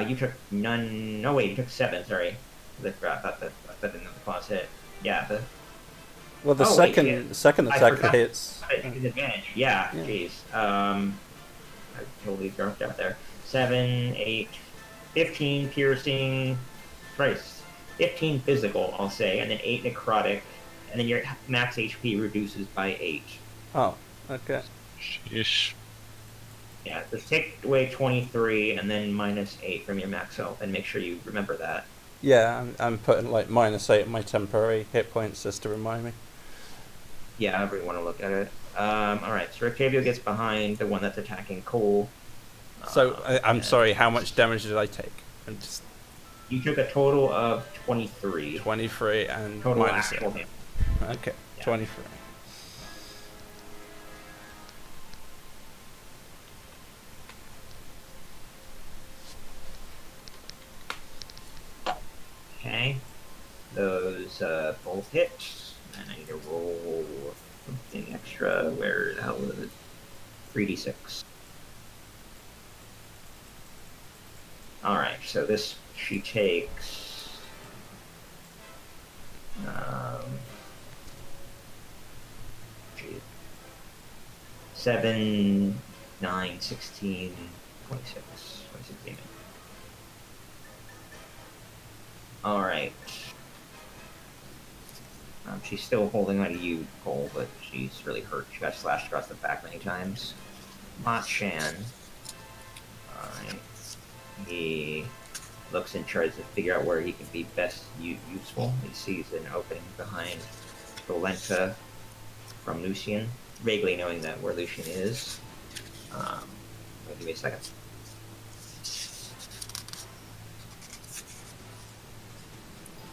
You took none. No, wait, you took 7. Sorry, I thought the claws hit. Yeah, Well, the Oh, wait, second I attack forgot. hits. His advantage. Yeah, Yeah. jeez. I totally jumped out there. 7, 8, 15 piercing. Christ. 15 physical, I'll say, and then 8 necrotic, and then your max HP reduces by 8. Oh, okay. Sheesh. Yeah, just take away 23 and then minus 8 from your max health, and make sure you remember that. Yeah, I'm putting like -8 on my temporary hit points just to remind me. Yeah, however you want to look at it. Alright, so Octavio gets behind the one that's attacking Cole. So I'm and sorry, how much damage did I take? I'm just You took a total of 23. 23 and Total minus actual 8. damage. Okay, Yeah. 23. Okay. Those both hit. And I need to roll something extra. Where the hell is it? 3d6. Alright, so this she takes. Geez. 7, 9, 16, 26. 26 damage. Alright. She's still holding on to you, Cole, but she's really hurt. She got slashed across the back many times. Mat Shan. Alright. He looks and tries to figure out where he can be best useful. He sees an opening behind Volenta from Lucian, vaguely knowing that where Lucian is. Give me a second.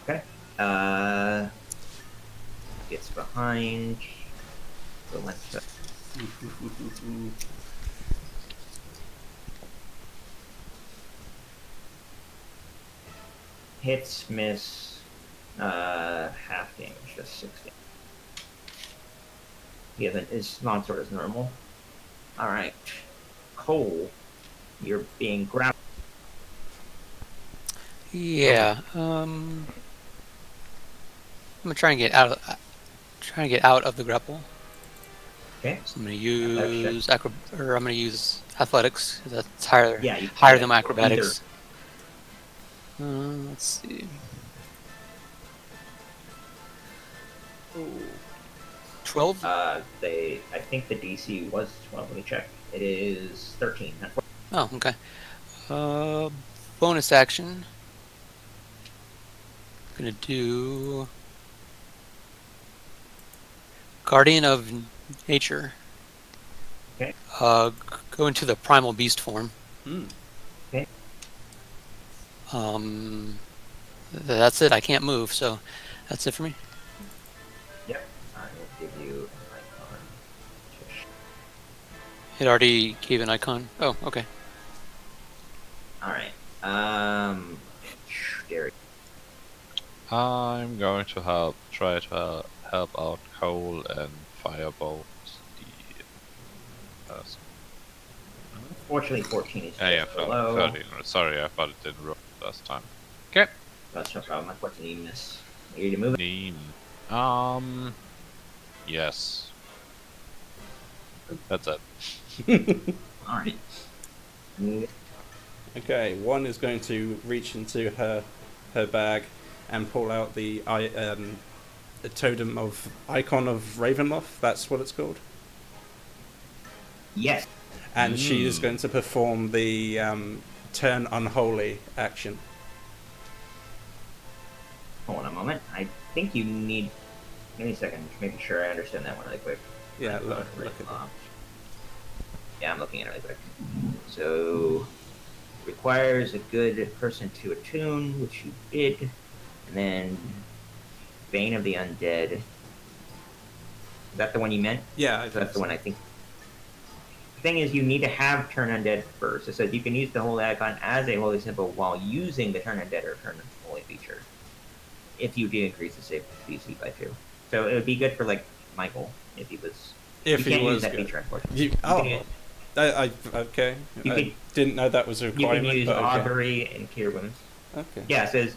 Okay. Gets behind. So let's hits, miss, half damage, just 60. Yeah, his longsword is normal. Alright. Cole, you're being grabbed. Yeah. I'm gonna try and get out of the grapple. Okay. So I'm gonna Athletics use I'm gonna use athletics. 'Cause that's higher Yeah, you higher can. than my acrobatics. Let's see. 12. I think the DC was 12. Let me check. It is 13. Not 14. Oh, okay. Bonus action. Gonna do Guardian of Nature. Okay. Go into the primal beast form. Okay. That's it. I can't move, so that's it for me. Yep. I will give you an icon. It already gave an icon. Oh, okay. Alright. Gary. I'm going to try to help out Cole and firebolt the person. Fortunately, 14 is Yeah, just below. 13. Sorry, I thought it didn't roll last time. That's no problem. Unfortunately, you miss. You need to move it. Yes. That's it. Alright. Okay, one is going to reach into her bag and pull out the totem of icon of Ravenloft. That's what it's called. Yes. And she is going to perform the turn unholy action. Hold on a moment. I think you need. Give me a second. Making sure I understand that one really quick. Yeah, look at that. Yeah, I'm looking at it really quick. So, requires a good person to attune, which you did. And then, Bane of the Undead. Is that the one you meant? Yeah, So that's the one I think. The thing is, you need to have Turn Undead first. It says you can use the Holy Icon as a Holy Symbol while using the Turn Undead or Turn Holy feature. If you do increase the save DC by 2. So it would be good for, like, Michael, if he was... if you he can't use was that good. feature, unfortunately. You, oh, okay. You I could- didn't know that was a You requirement. can use but okay. Augury and Cure Wounds. Okay. Yeah, it says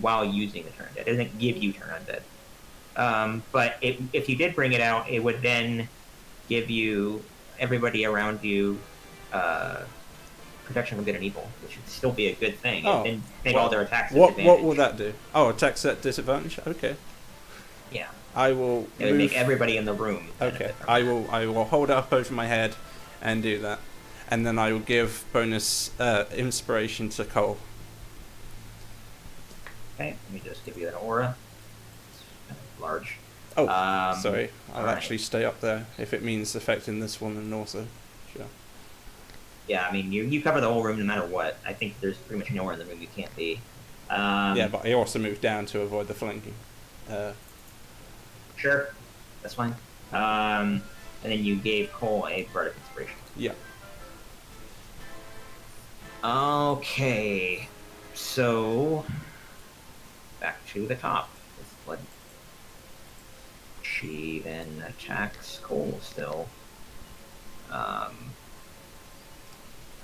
while using the Turn Undead. It doesn't give you Turn Undead. But if you did bring it out, it would then give you everybody around you protection from good and evil, which would still be a good thing. Oh, and make well, all their attacks What disadvantage. will that do? Oh, attacks at disadvantage. Okay. Yeah. I will. It would move. make everybody in the room Okay. benefit from I that. will hold it up over my head, and do that, and then I will give bonus inspiration to Cole. Okay, let me just give you that aura. It's kind of large. Oh, Um, sorry. I'll alright. actually stay up there if it means affecting this woman also. Sure. Yeah, I mean, you cover the whole room no matter what. I think there's pretty much nowhere in the room you can't be. Yeah, but I also moved down to avoid the flanking. Sure, that's fine. And then you gave Cole a Bardic Inspiration. Yeah. Okay, so back to the top with Blood. She then attacks Cole still.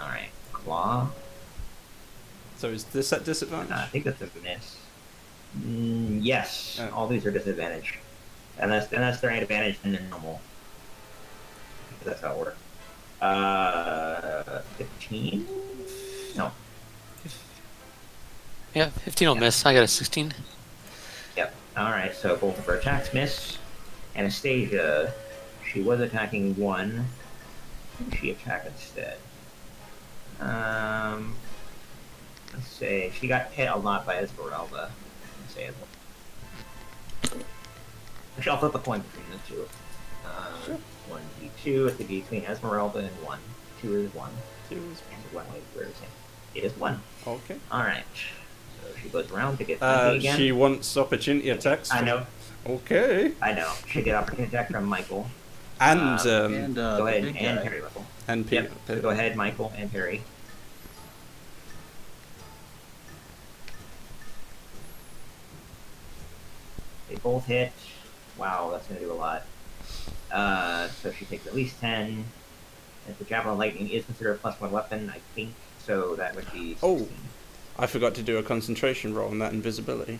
Alright, Claw. So is this at disadvantage? I think that's a miss. Yes, Oh. all these are disadvantage. Unless they're at advantage, then they're normal. That's how it works. 15? No. Yeah, 15 will miss. I got a 16. Yep. Alright, so both of her attacks miss. Anastasia, she was attacking 1. Who did she attack instead? Let's say she got hit a lot by Esmeralda. Let's say Esmeralda. Actually, I'll flip a coin between the two. Sure. 1d2, it could be between Esmeralda and 1. 2 is 1. Two is- And 1 is where is it? It is 1. Okay. Alright. So she goes around to get Mikey again. She wants opportunity attacks. I know. Okay. I know. She get opportunity attack from Michael. And Go ahead big and guy. parry level. and Peter. Yep. So go ahead, Michael and parry. They both hit. Wow, that's gonna do a lot. So she takes at least 10. If the Javelin Lightning is considered a +1 weapon, I think, so that would be 16. Oh. I forgot to do a concentration roll on that invisibility.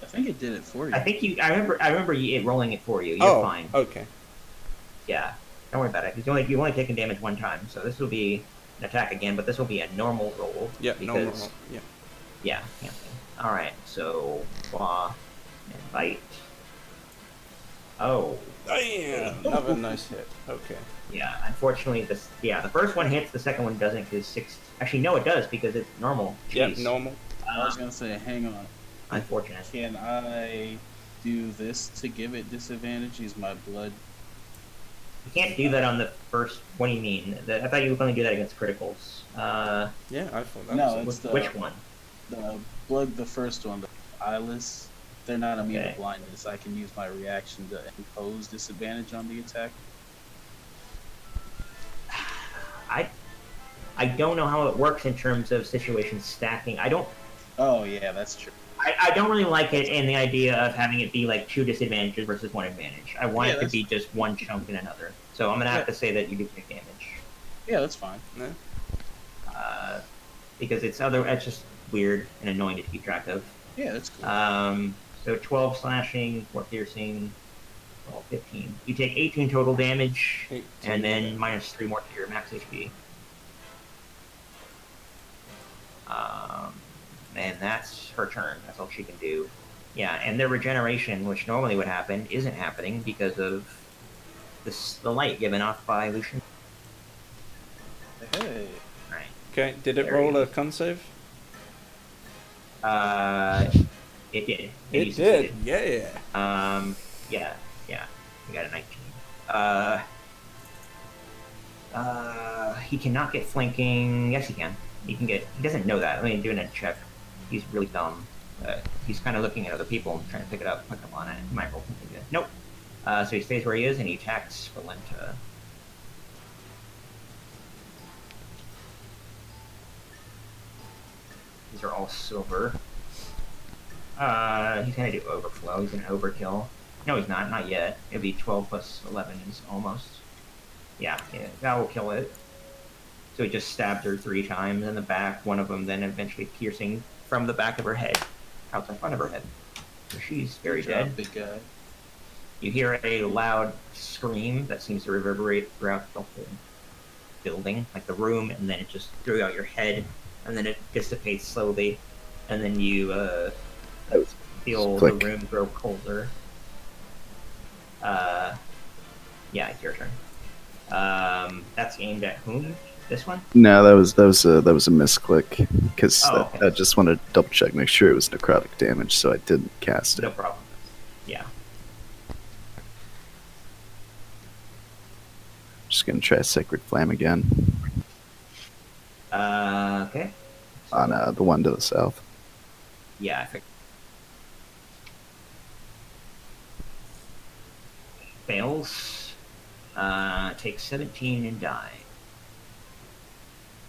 I think it did it for you. I think I remember it rolling it for you. You're fine. Okay. Yeah. Don't worry about it. You've only taken damage one time, so this will be an attack again, but this will be a normal roll. Yeah, normal because- roll. Yeah. Yeah. Alright, so claw and bite. Oh. Damn! Another nice hit. Okay. Yeah, unfortunately, the first one hits, the second one doesn't, because 6... Actually, no, it does, because it's normal. Yep, Jeez. normal. I was gonna say, hang on. Unfortunate. Can I do this to give it disadvantage? Use my blood. You can't do that on the first... What do you mean? I thought you would only do that against criticals. Yeah, I thought that No, was it's the Which one? the blood. The first one, the eyeless. They're not immune Okay. to blindness. I can use my reaction to impose disadvantage on the attack. I don't know how it works in terms of situation stacking. Oh yeah, that's true. I don't really like it in the idea of having it be like 2 disadvantages versus 1 advantage. I want Yeah, it to that's- be just one chunk and another. So I'm gonna have Yeah. to say that you do take damage. Yeah, that's fine. Because it's just weird and annoying to keep track of. Yeah, that's cool. So 12 slashing, 4 piercing, 12, 15. You take 18 total damage, 18, and then yeah. minus 3 more to your max HP. And that's her turn. That's all she can do. Yeah, and their regeneration, which normally would happen, isn't happening because of the light given off by Lucian. Hey. Right. Okay, did it There roll you a con save? It did. It uses did, yeah. Yeah. We got a 19. He cannot get flanking. Yes, he can. He doesn't know that. Let me do a check. He's really dumb. He's kind of looking at other people and trying to pick up on it. He might roll something good. Nope. So he stays where he is and he attacks Valenta. These are all silver. He's gonna do overflow. He's gonna overkill. No, he's not. Not yet. It'd be 12 plus 11 is almost. Yeah, that will kill it. So he just stabbed her 3 times in the back. One of them then eventually piercing from the back of her head out the front of her head. So she's very Good job, dead. big guy. You hear a loud scream that seems to reverberate throughout the whole building, like the room, and then it just throughout your head, and then it dissipates slowly, and then you feel the Click. room grow colder. Yeah, it's your turn. That's aimed at whom? This one? No, that was a misclick because Oh, okay. I just wanted to double check, make sure it was necrotic damage, so I didn't cast it. No problem. Yeah. Just gonna try Sacred Flame again Okay. on the one to the south. Yeah, I think. Fails. Takes 17 and die.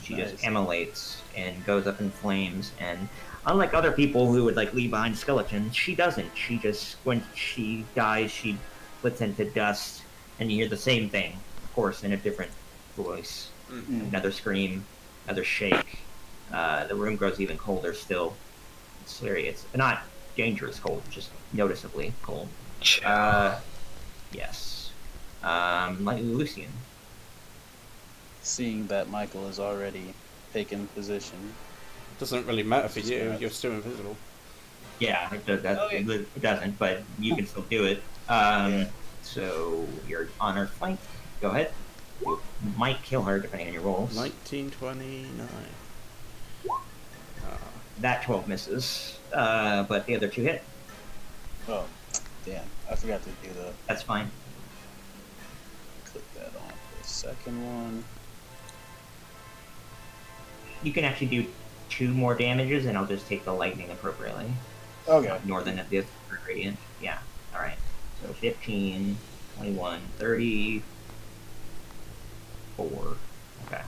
She just Nice. immolates and goes up in flames, and unlike other people who would like leave behind skeletons, she doesn't. She just, when she dies, she splits into dust, and you hear the same thing, of course, in a different voice. Another scream, another shake. The room grows even colder still. It's scary. It's not dangerous cold, just noticeably cold. Yes. Like Lucian. Seeing that Michael has already taken position. Doesn't really matter for you, you're still invisible. Yeah, it doesn't, but you can still do it. So you're on her flank. Go ahead. You might kill her depending on your rolls. 1929. That 12 misses, but the other 2 hit. Oh, damn! I forgot to do the That's fine. click that on the second one. You can actually do 2 more damages, and I'll just take the lightning appropriately. Okay. Northern at the gradient. Yeah. All right. So 15, 21, 34. Okay,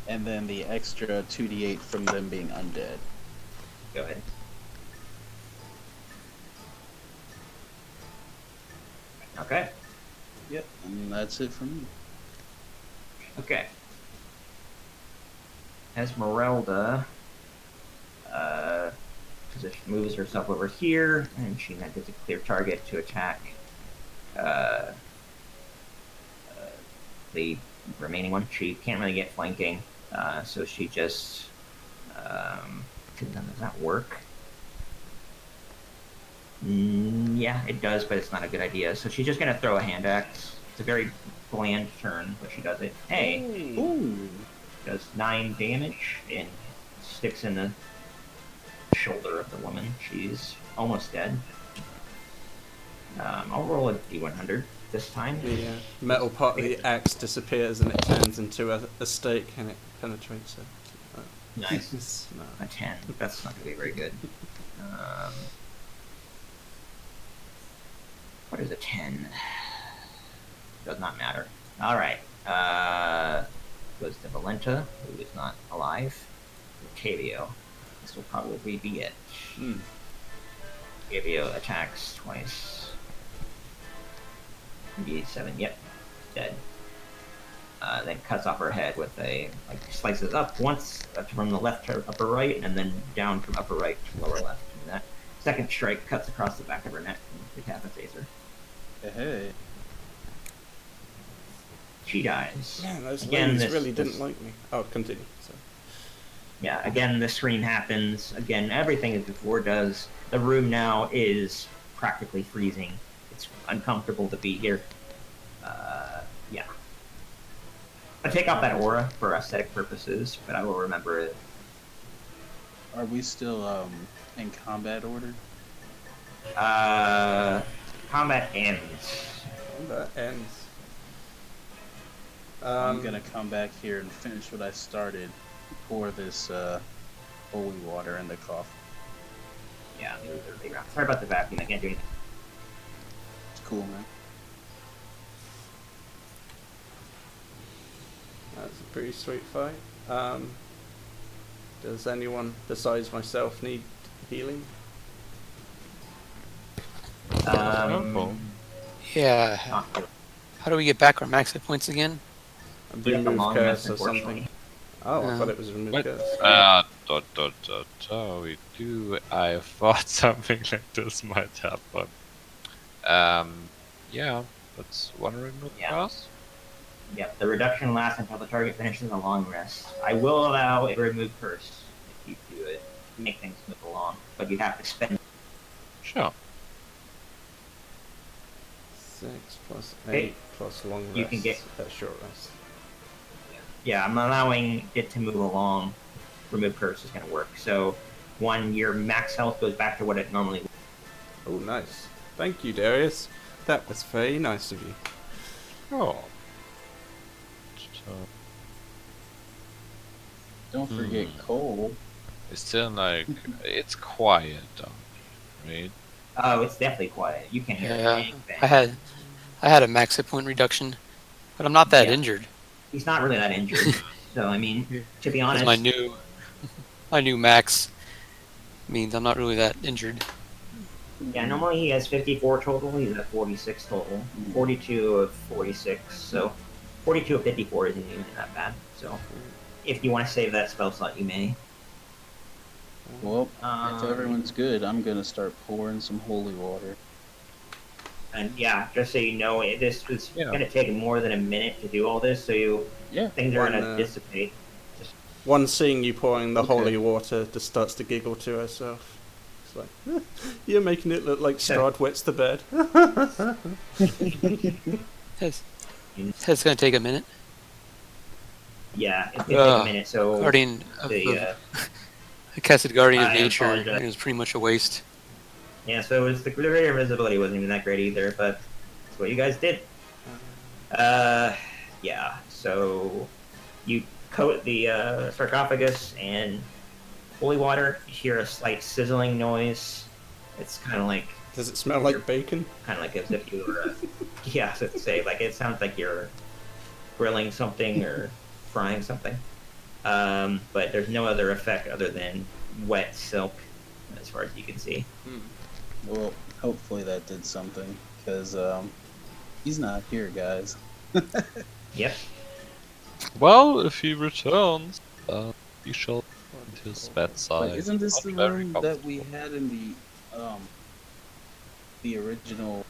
And then the extra 2d8 from them being undead. go ahead. Okay, Yep, and that's it for me. okay. Esmeralda moves herself over here, and she now gets a clear target to attack the remaining one. She can't really get flanking, so she just does that work? Yeah, it does, but it's not a good idea. So she's just gonna throw a hand axe. It's a very bland turn, but she does it. Hey, Ooh. does 9 damage and sticks in the shoulder of the woman. She's almost dead. I'll roll a d100 this time. The metal part of the axe disappears and it turns into a stake and it penetrates it. Nice. No. A 10. That's not going to be very good. What is a 10? Does not matter. Alright. Goes to Valenta, who is not alive. Octavio. This will probably be it. Octavio attacks twice. 87, yep. Dead. Then cuts off her head with slices up once from the left to upper right, and then down from upper right to lower left. And that second strike cuts across the back of her neck and decapitates her. Hey. She dies. Yeah, those Again, ladies this- really this- didn't like me. Oh, continue. So. Yeah, again, the screen happens. Again, everything as before does. The room now is practically freezing. It's uncomfortable to be here. Yeah. I take out that aura for aesthetic purposes, but I will remember it. Are we still in combat order? Combat ends. That ends. I'm gonna come back here and finish what I started. Pour this holy water in the coffin. Yeah, sorry about the vacuum. I can't do anything. It's cool, man. That's a pretty sweet fight. Does anyone besides myself need healing? Yeah. How do we get back our max hit points again? A You have a remove long curse rest, or unfortunately. something? Oh, I No. thought it was remove What? curse. We do. I thought something like this might happen. Yeah, that's one remove Yeah. class. Yep, the reduction lasts until the target finishes a long rest. I will allow a remove curse if you do it to make things move along, but you have to spend. Sure. 6 plus Okay. 8 plus long rest. You can get- short rest. Yeah, I'm allowing it to move along. Remove curse is going to work. So, your max health goes back to what it normally would. Oh, nice. Thank you, Darius. That was very nice of you. Oh. So Don't forget Cole. it's still like it's quiet down here, right? Oh, it's definitely quiet. You can hear Yeah. anything. I had a max hit point reduction, but I'm not that Yeah. injured. He's not really that injured. So, I mean, to be honest, Because my new max means I'm not really that injured. yeah, normally he has 54 total. He's at 46 total. 42 of 46. So 42 of 54 isn't even that bad. So if you want to save that spell slot, you may. Well, if Um, everyone's good, I'm gonna start pouring some holy water. And yeah, just so you know, this is Yeah. going to take more than a minute to do all this. So Yeah. things are going One, to dissipate. One seeing you pouring the Okay. holy water just starts to giggle to herself. It's like, you're making it look like Strahd wets the bed. It's going to take a minute. Yeah, it's going to take a minute. So Guardian of the I casted Guardian of I Nature, apologize. and it was pretty much a waste. yeah, so it was the greater invisibility wasn't even that great either, but that's what you guys did. Yeah. So you coat the sarcophagus in holy water. You hear a slight sizzling noise. It's kind of like Does it smell like bacon? Kind of like as if you were, yeah, I was gonna say, like it sounds like you're grilling something or frying something. But there's no other effect other than wet silk, as far as you can see. Well, hopefully that did something, because he's not here, guys. Yep. Well, if he returns, we shall find his bedside. Wait, isn't this the Not very room that we comfortable. had in the original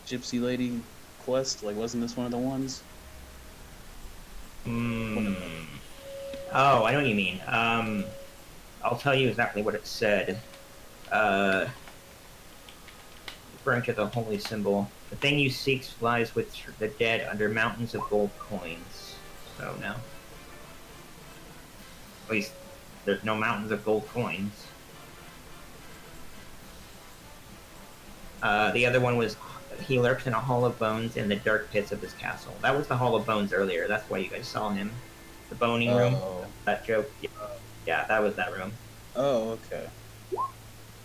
Gypsy Lady quest? Like, wasn't this one of the ones? Oh, I know what you mean. I'll tell you exactly what it said. Referring to the holy symbol. The thing you seek lies with the dead under mountains of gold coins. So no. At least there's no mountains of gold coins. The other one was he lurks in a hall of bones in the dark pits of his castle. That was the hall of bones earlier. That's why you guys saw him. The boning room. Oh. That joke. Yeah, that was that room. Oh, okay.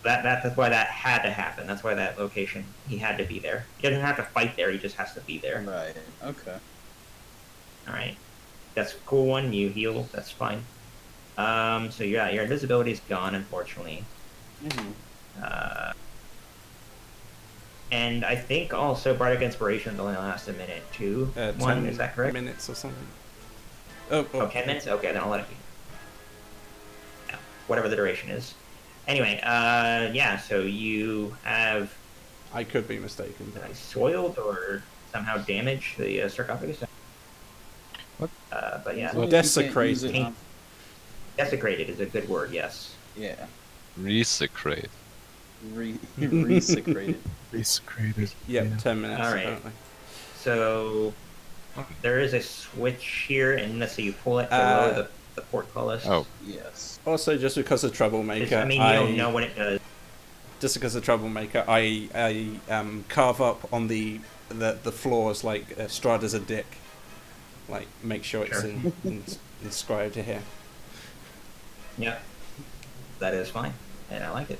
That's why that had to happen. That's why that location, he had to be there. He doesn't have to fight there, he just has to be there. Right. Okay. Alright. That's a cool one, you heal, that's fine. So yeah, your invisibility's gone, unfortunately. And I think also Bardic Inspiration only lasts a minute too. 10 is that correct? minutes or something. Oh, 10 minutes? Okay, then I'll let it be. Yeah, whatever the duration is. Anyway, yeah, so you have I could be mistaken. But... soiled or somehow damaged the sarcophagus. What? But yeah, Well, As long as you can't use desecrated. it on- desecrated is a good word, yes. Yeah. Resecrate. Resecrated. Desecrated. Yep, 10 minutes All right. apparently. So there is a switch here, and let's see, you pull it to lower the portcullis. Oh, Yes. Also, just because of Troublemaker, I mean, you don't know what it does. just because of Troublemaker, I carve up on the floors like Strada's a dick. Like, make sure it's Sure. inscribed here. Yeah, that is fine, and I like it.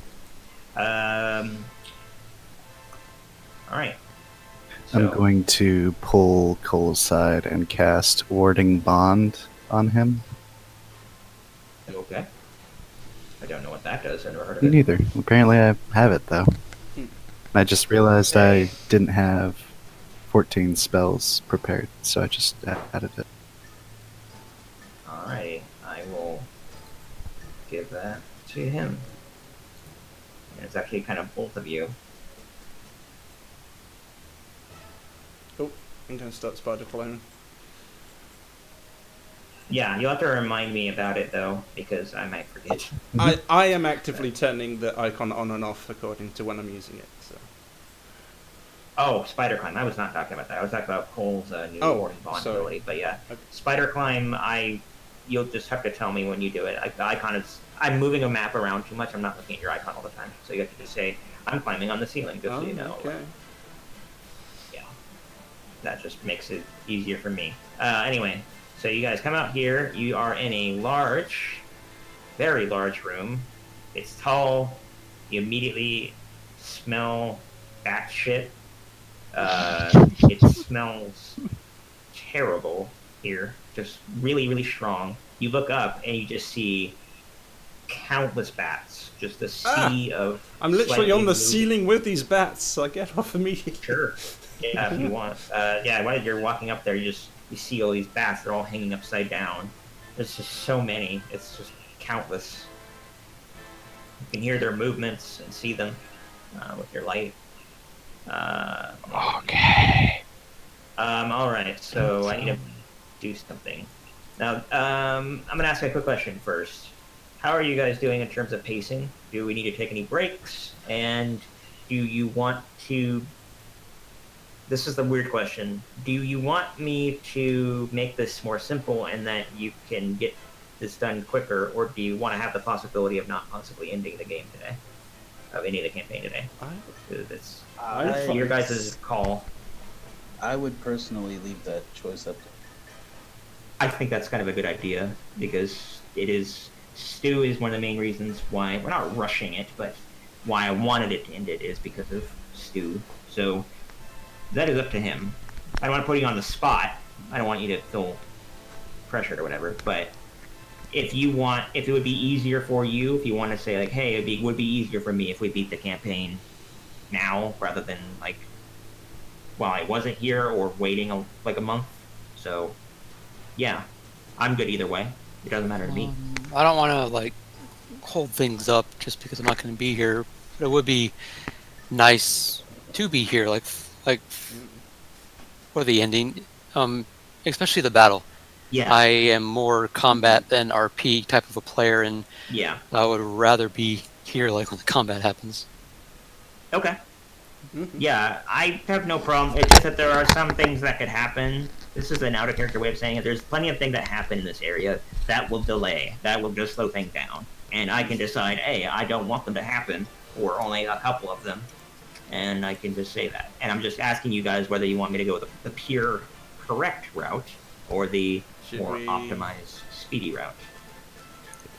All right. I'm So- going to pull Cole aside and cast Warding Bond on him. Okay. I don't know what that does. I've never heard of Me it. neither. Apparently I have it, though. I just realized I didn't have 14 spells prepared, so I just added it. Alrighty, I will give that to him. And it's actually kind of both of you. Oh, I'm going to start Spider Clone. Yeah, you'll have to remind me about it though, because I might forget. I am actively turning the icon on and off according to when I'm using it. So. Oh, Spider Climb. I was not talking about that. I was talking about Cole's new Warding Bond sorry. ability. But yeah, Okay. Spider Climb, you'll just have to tell me when you do it. The icon is... I'm moving a map around too much. I'm not looking at your icon all the time. So you have to just say, I'm climbing on the ceiling, just so you know. Okay. Yeah. That just makes it easier for me. Anyway, so you guys come out here. You are in a large, very large room. It's tall. You immediately smell bat shit. It smells terrible here. Just really, really strong. You look up and you just see countless bats. Just a sea of... I'm literally slightly on the moving- ceiling with these bats, so I get off immediately. Sure. Yeah, if you want. Yeah, while you're walking up there, you see all these bats. They're all hanging upside down. There's just so many. It's just countless. You can hear their movements and see them with your light. okay. All right. So I need to do something. Now, I'm gonna ask a quick question first. How are you guys doing in terms of pacing? Do we need to take any breaks? And do you want to... This is the weird question. Do you want me to make this more simple and that you can get this done quicker, or do you want to have the possibility of not possibly ending the game today? Of any of the campaign today? It's your guys' call. I would personally leave that choice up to I think that's kind of a good idea, because it is... Stew is one of the main reasons why... We're not rushing it, but why I wanted it to end it is because of Stu. So that is up to him. I don't want to put you on the spot. I don't want you to feel pressured or whatever. But if it would be easier for you, if you want to say like, hey, would be easier for me if we beat the campaign now rather than like while I wasn't here or waiting a month. So yeah, I'm good either way. It doesn't matter to me. I don't want to like hold things up just because I'm not going to be here. But it would be nice to be here, like for the ending, especially the battle. Yeah. I am more combat than RP type of a player, and Yeah. I would rather be here, like when the combat happens. Okay. Mm-hmm. Yeah, I have no problem. It's just that there are some things that could happen. This is an out-of-character way of saying it. There's plenty of things that happen in this area that will delay, that will just slow things down. And I can decide, hey, I don't want them to happen, or only a couple of them. And I can just say that. And I'm just asking you guys whether you want me to go the pure correct route, or the more optimized, speedy route.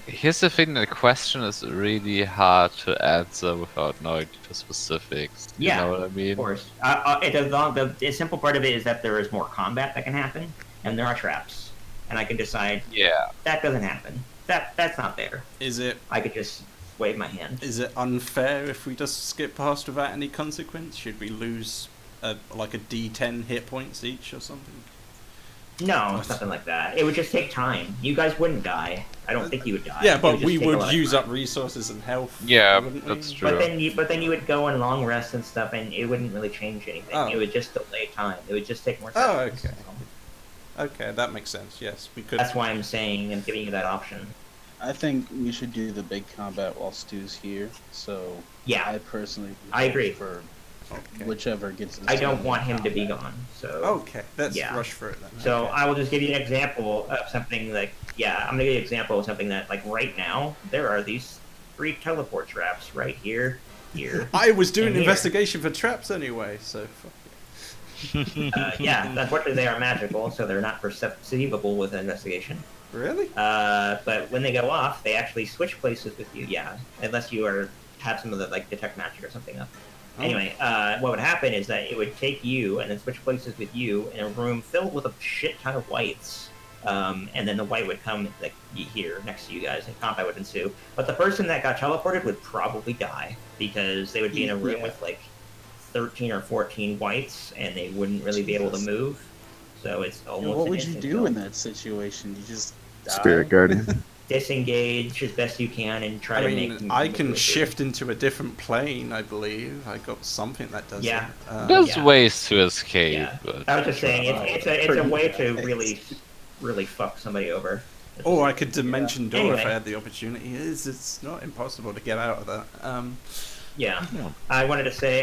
Here's the thing, the question is really hard to answer without knowing the specifics. Yeah, You know what I mean? of course. The simple part of it is that there is more combat that can happen, and there are traps. And I can decide, Yeah. that doesn't happen. That's not there. Is it I could just wave my hand. is it unfair if we just skip past without any consequence? Should we lose like a D10 hit points each or something? No, something like that. It would just take time. You guys wouldn't die. I don't think you would die. Yeah, It but just we take a lot would of use time. up resources and health. Yeah, wouldn't that's we? true. But then you would go on long rests and stuff, and it wouldn't really change anything. Oh. It would just delay time. It would just take more Oh, seconds. okay. Okay, that makes sense. Yes, we could. That's why I'm saying and giving you that option. I think we should do the big combat while Stu's here. So Yeah, I personally I agree. for Okay. whichever gets. I don't want him to be gone. So Okay, let's Yeah. rush through it then. So Okay. I will just give you an example of something like, I'm gonna give you an example of something that, like, right now, there are these 3 teleport traps right here, here. I was doing and here. investigation for traps anyway, so fuck it. Yeah, unfortunately they are magical, so they're not perceivable with investigation. Really? But when they go off, they actually switch places with you, unless you have some of the, like, detect magic or something up. Oh. Anyway, what would happen is that it would take you and then switch places with you in a room filled with a shit ton of whites. And then the white would come like here next to you guys, and combat would ensue. But the person that got teleported would probably die because they would be in a room Yeah. with like 13 or 14 whites, and they wouldn't really be able to Jesus. move. So it's almost. What an would you instant do kill. in that situation? You just die? Spirit Guardian. Disengage as best you can and try I to mean, make. I can shift into a different plane, I believe. I got something that does Yeah. that. There's Yeah. ways to escape. Yeah. But I was just saying, it's a Pretty way to nice. really fuck somebody over. Or I could dimension door if Anyway. I had the opportunity. It's not impossible to get out of that. Yeah, I wanted to say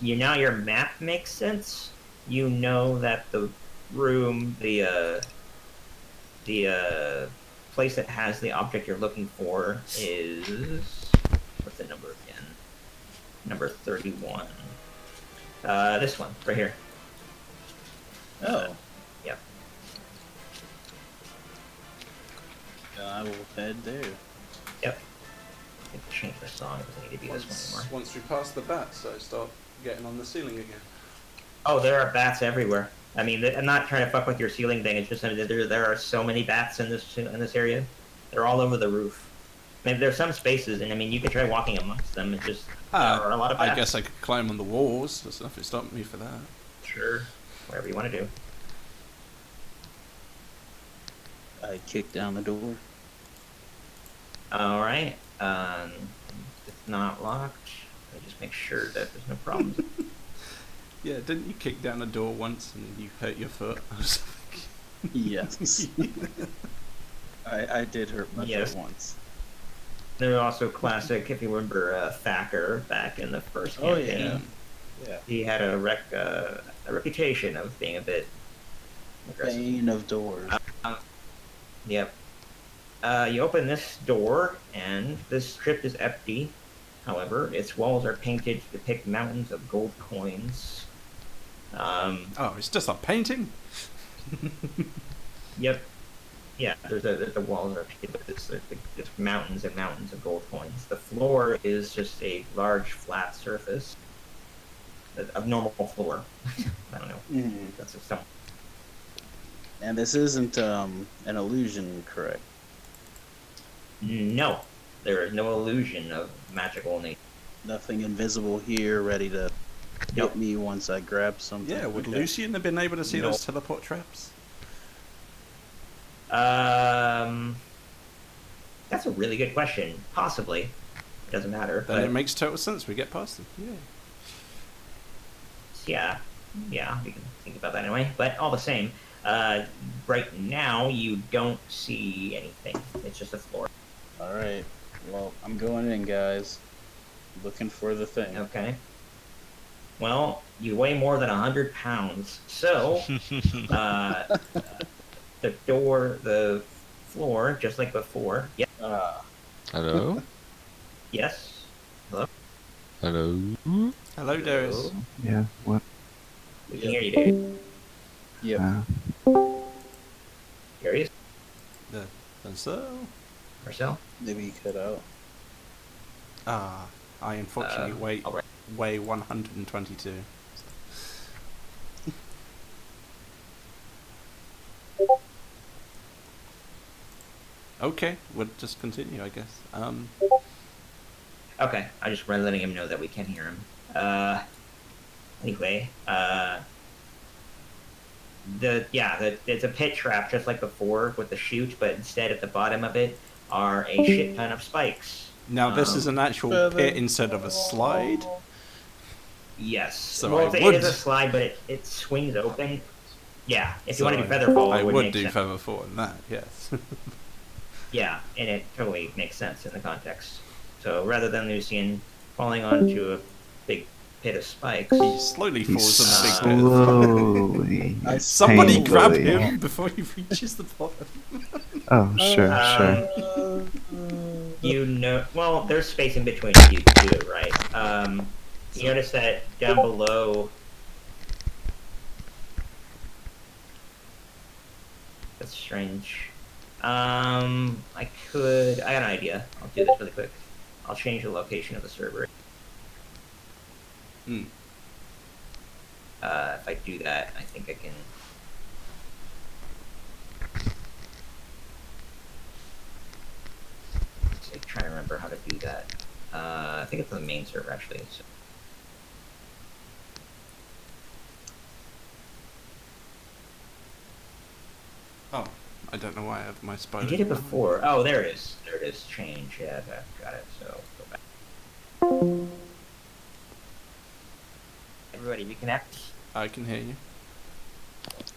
now your map makes sense. You know that the room, the place that has the object you're looking for is, what's the number again? Number 31. This one right here. Oh. Yep. I will head there. Yep. I have to change the song. It doesn't need to be this one anymore. Once we pass the bats, I start getting on the ceiling again. Oh, there are bats everywhere. I mean, I'm not trying to fuck with your ceiling thing. It's just that there are so many bats in this area. They're all over the roof. Maybe there's some spaces, and I mean, you can try walking amongst them. It's just there are a lot of bats. I guess I could climb on the walls. There's nothing stopping me for that. Sure, whatever you want to do. I kick down the door. All right. It's not locked. I just make sure that there's no problems. Yeah, didn't you kick down a door once and you hurt your foot? or something? Yes. I did hurt my Yes. foot once. They're also classic. If you remember Thacker back in the first Oh, campaign, yeah. Yeah. he had a reputation of being a bit aggressive. Bane of doors. Yep. You open this door, and this crypt is empty. However, its walls are painted to depict mountains of gold coins. Oh, it's just a painting? Yep. Yeah, the walls are paved with it's mountains and mountains of gold coins. The floor is just a large flat surface, a normal floor. I don't know. Mhm. That's just some. And this isn't an illusion, correct? No, there is no illusion of magical nature. Nothing invisible here, ready to Nope. hit me once I grab something. Yeah, would Okay. Lucian have been able to see No. those teleport traps? That's a really good question. Possibly, it doesn't matter. Then But it makes total sense. We get past them. Yeah. yeah, we can think about that anyway. But all the same, right now you don't see anything. It's just a floor. All right. Well, I'm going in, guys. Looking for the thing. Okay. Well, you weigh more than 100 pounds, so the floor, just like before. Yep. Hello? Yes. Hello? Hello, Darius. Yeah, what? We can hear you, dude. Yep. Darius? And so, Marcel? Maybe you cut out. I unfortunately all right. weigh 122. Okay, we'll just continue, I guess. Okay, I just was letting him know that we can hear him. Anyway, it's a pit trap just like before with the chute, but instead at the bottom of it are a shit ton of spikes. Now this is an actual Feather pit instead of a slide. Yes. So well, I it would- is a slide, but it swings open. Yeah, if you want to do So feather fall, I it would would make do sense. feather fall in that, yes. Yeah, and it totally makes sense in the context. So rather than Lucian falling onto a big pit of spikes, He slowly He falls on the big pit. slowly. I Somebody grab painfully- him before he reaches the bottom. Oh, sure, sure. you know, well, there's space in between you do it right. You notice that down below. That's strange. I got an idea. I'll do this really quick. I'll change the location of the server. Hmm. If I do that, I think I can. I'm trying to remember how to do that. I think it's on the main server actually. So. Oh, I don't know why I have my I spider. did it before. Oh, there it is. There it is. Change. Yeah, got it. So go back. Everybody reconnect. I can hear you.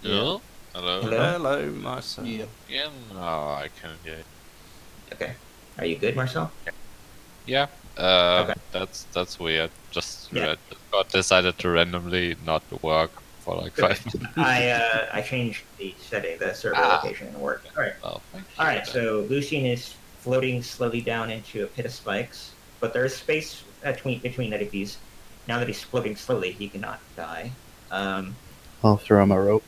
Hello? Hello? Hello? Hello, Marcel. Yep. Yeah, no, I can hear you. Okay. Are you good, Marcel? Yeah, Okay. that's weird. Just Yeah. got decided to randomly not work for like 5 minutes. I changed the setting, the server location, and it worked. All right. Oh, thank you. All right. So Lucian is floating slowly down into a pit of spikes, but there is space between entities. Now that he's floating slowly, he cannot die. I'll throw him a rope.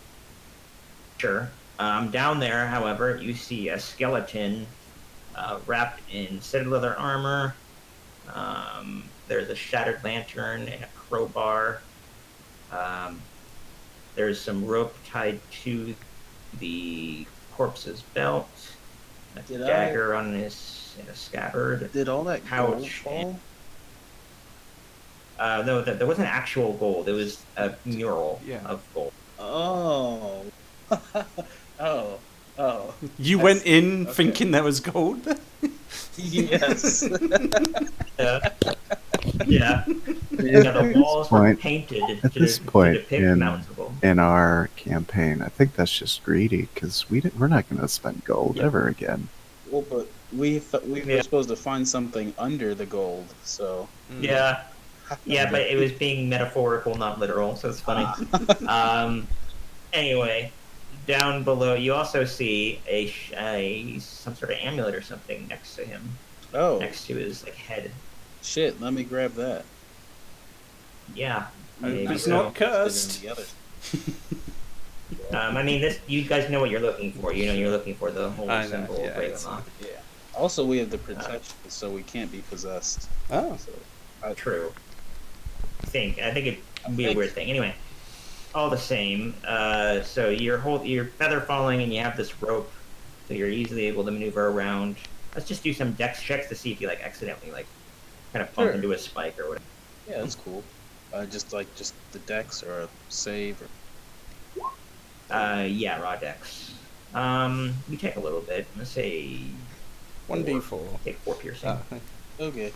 Sure. Down there, however, you see a skeleton wrapped in studded leather armor. There's a shattered lantern and a crowbar. There's some rope tied to the corpse's belt. A Did dagger in a scabbard. Did all that gold Pouch. fall? No, there wasn't actual gold. It was a mural Yeah. of gold. Oh. Oh. You went in okay. thinking there was gold? Yes. Yeah. Now the walls were point- painted at to, this to point depict in- mountains of gold. In our campaign, I think that's just greedy because we're not going to spend gold ever again. Well, but we Yeah. were supposed to find something under the gold, so. Mm. Yeah. Yeah, but it was being metaphorical, not literal, so it's funny. Anyway, down below, you also see some sort of amulet or something next to him, Oh, next to his head. shit, let me grab that. Yeah. Hope maybe it's so. not cursed. Stick them together. I mean, this you guys know what you're looking for. You know you're looking for the holy I know, symbol yeah, of it's- Ravenloft. Yeah. Also, we have the protection, so we can't be possessed. Oh, So, True. I think it'd be a think- weird thing. Anyway, all the same. So you're feather falling, and you have this rope, so you're easily able to maneuver around. Let's just do some dex checks to see if you like accidentally like kind of bump Sure. into a spike or whatever. yeah, that's cool. Just the dex or a save or Yeah, raw dex. You take a little bit. Let's say 1d4. take 4 piercing. Oh, okay.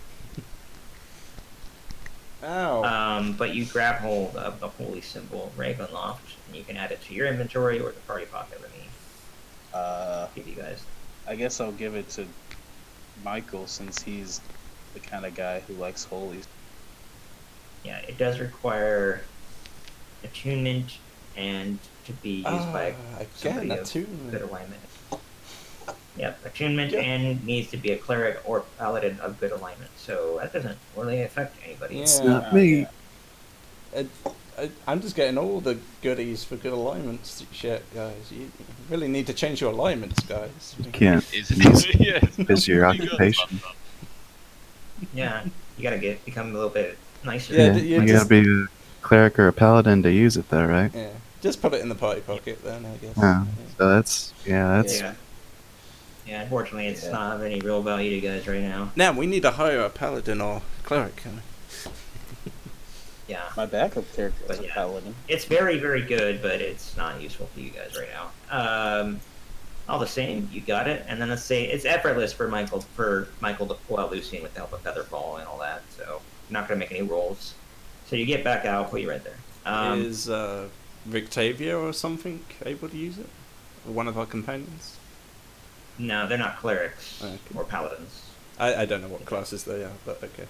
ow. But you grab hold of the holy symbol Ravenloft, and you can add it to your inventory or the party pocket. Let me give you guys. I guess I'll give it to Michael since he's the kind of guy who likes holies. Yeah, it does require attunement and to be used by somebody again, of attunement. good alignment. Yep, attunement Yep. and needs to be a cleric or paladin of good alignment. So that doesn't really affect anybody. It's Yeah. not me. I'm just getting all the goodies for good alignments. Shit, guys, you really need to change your alignments, guys. Can't. Is Use it? is your occupation. Yeah, you gotta become a little bit nicer. Yeah, Yeah, you you just- gotta be a cleric or a paladin to use it, though, right? Yeah, just put it in the party pocket then, I guess. Yeah. So that's Yeah. Yeah, unfortunately, it's Yeah. not of any real value to you guys right now. Now we need to hire a paladin or cleric. Yeah. My backup character is But a yeah. paladin. It's very, very good, but it's not useful for you guys right now. All the same, you got it. And then let's say it's effortless for Michael to pull out Lucian with the help of Featherfall and all that. So you're not gonna make any rolls. So you get back out, put you right there. Is Victavia or something able to use it? Or one of our companions? No, they're not clerics Okay. or paladins. I don't know what classes they are, but okay.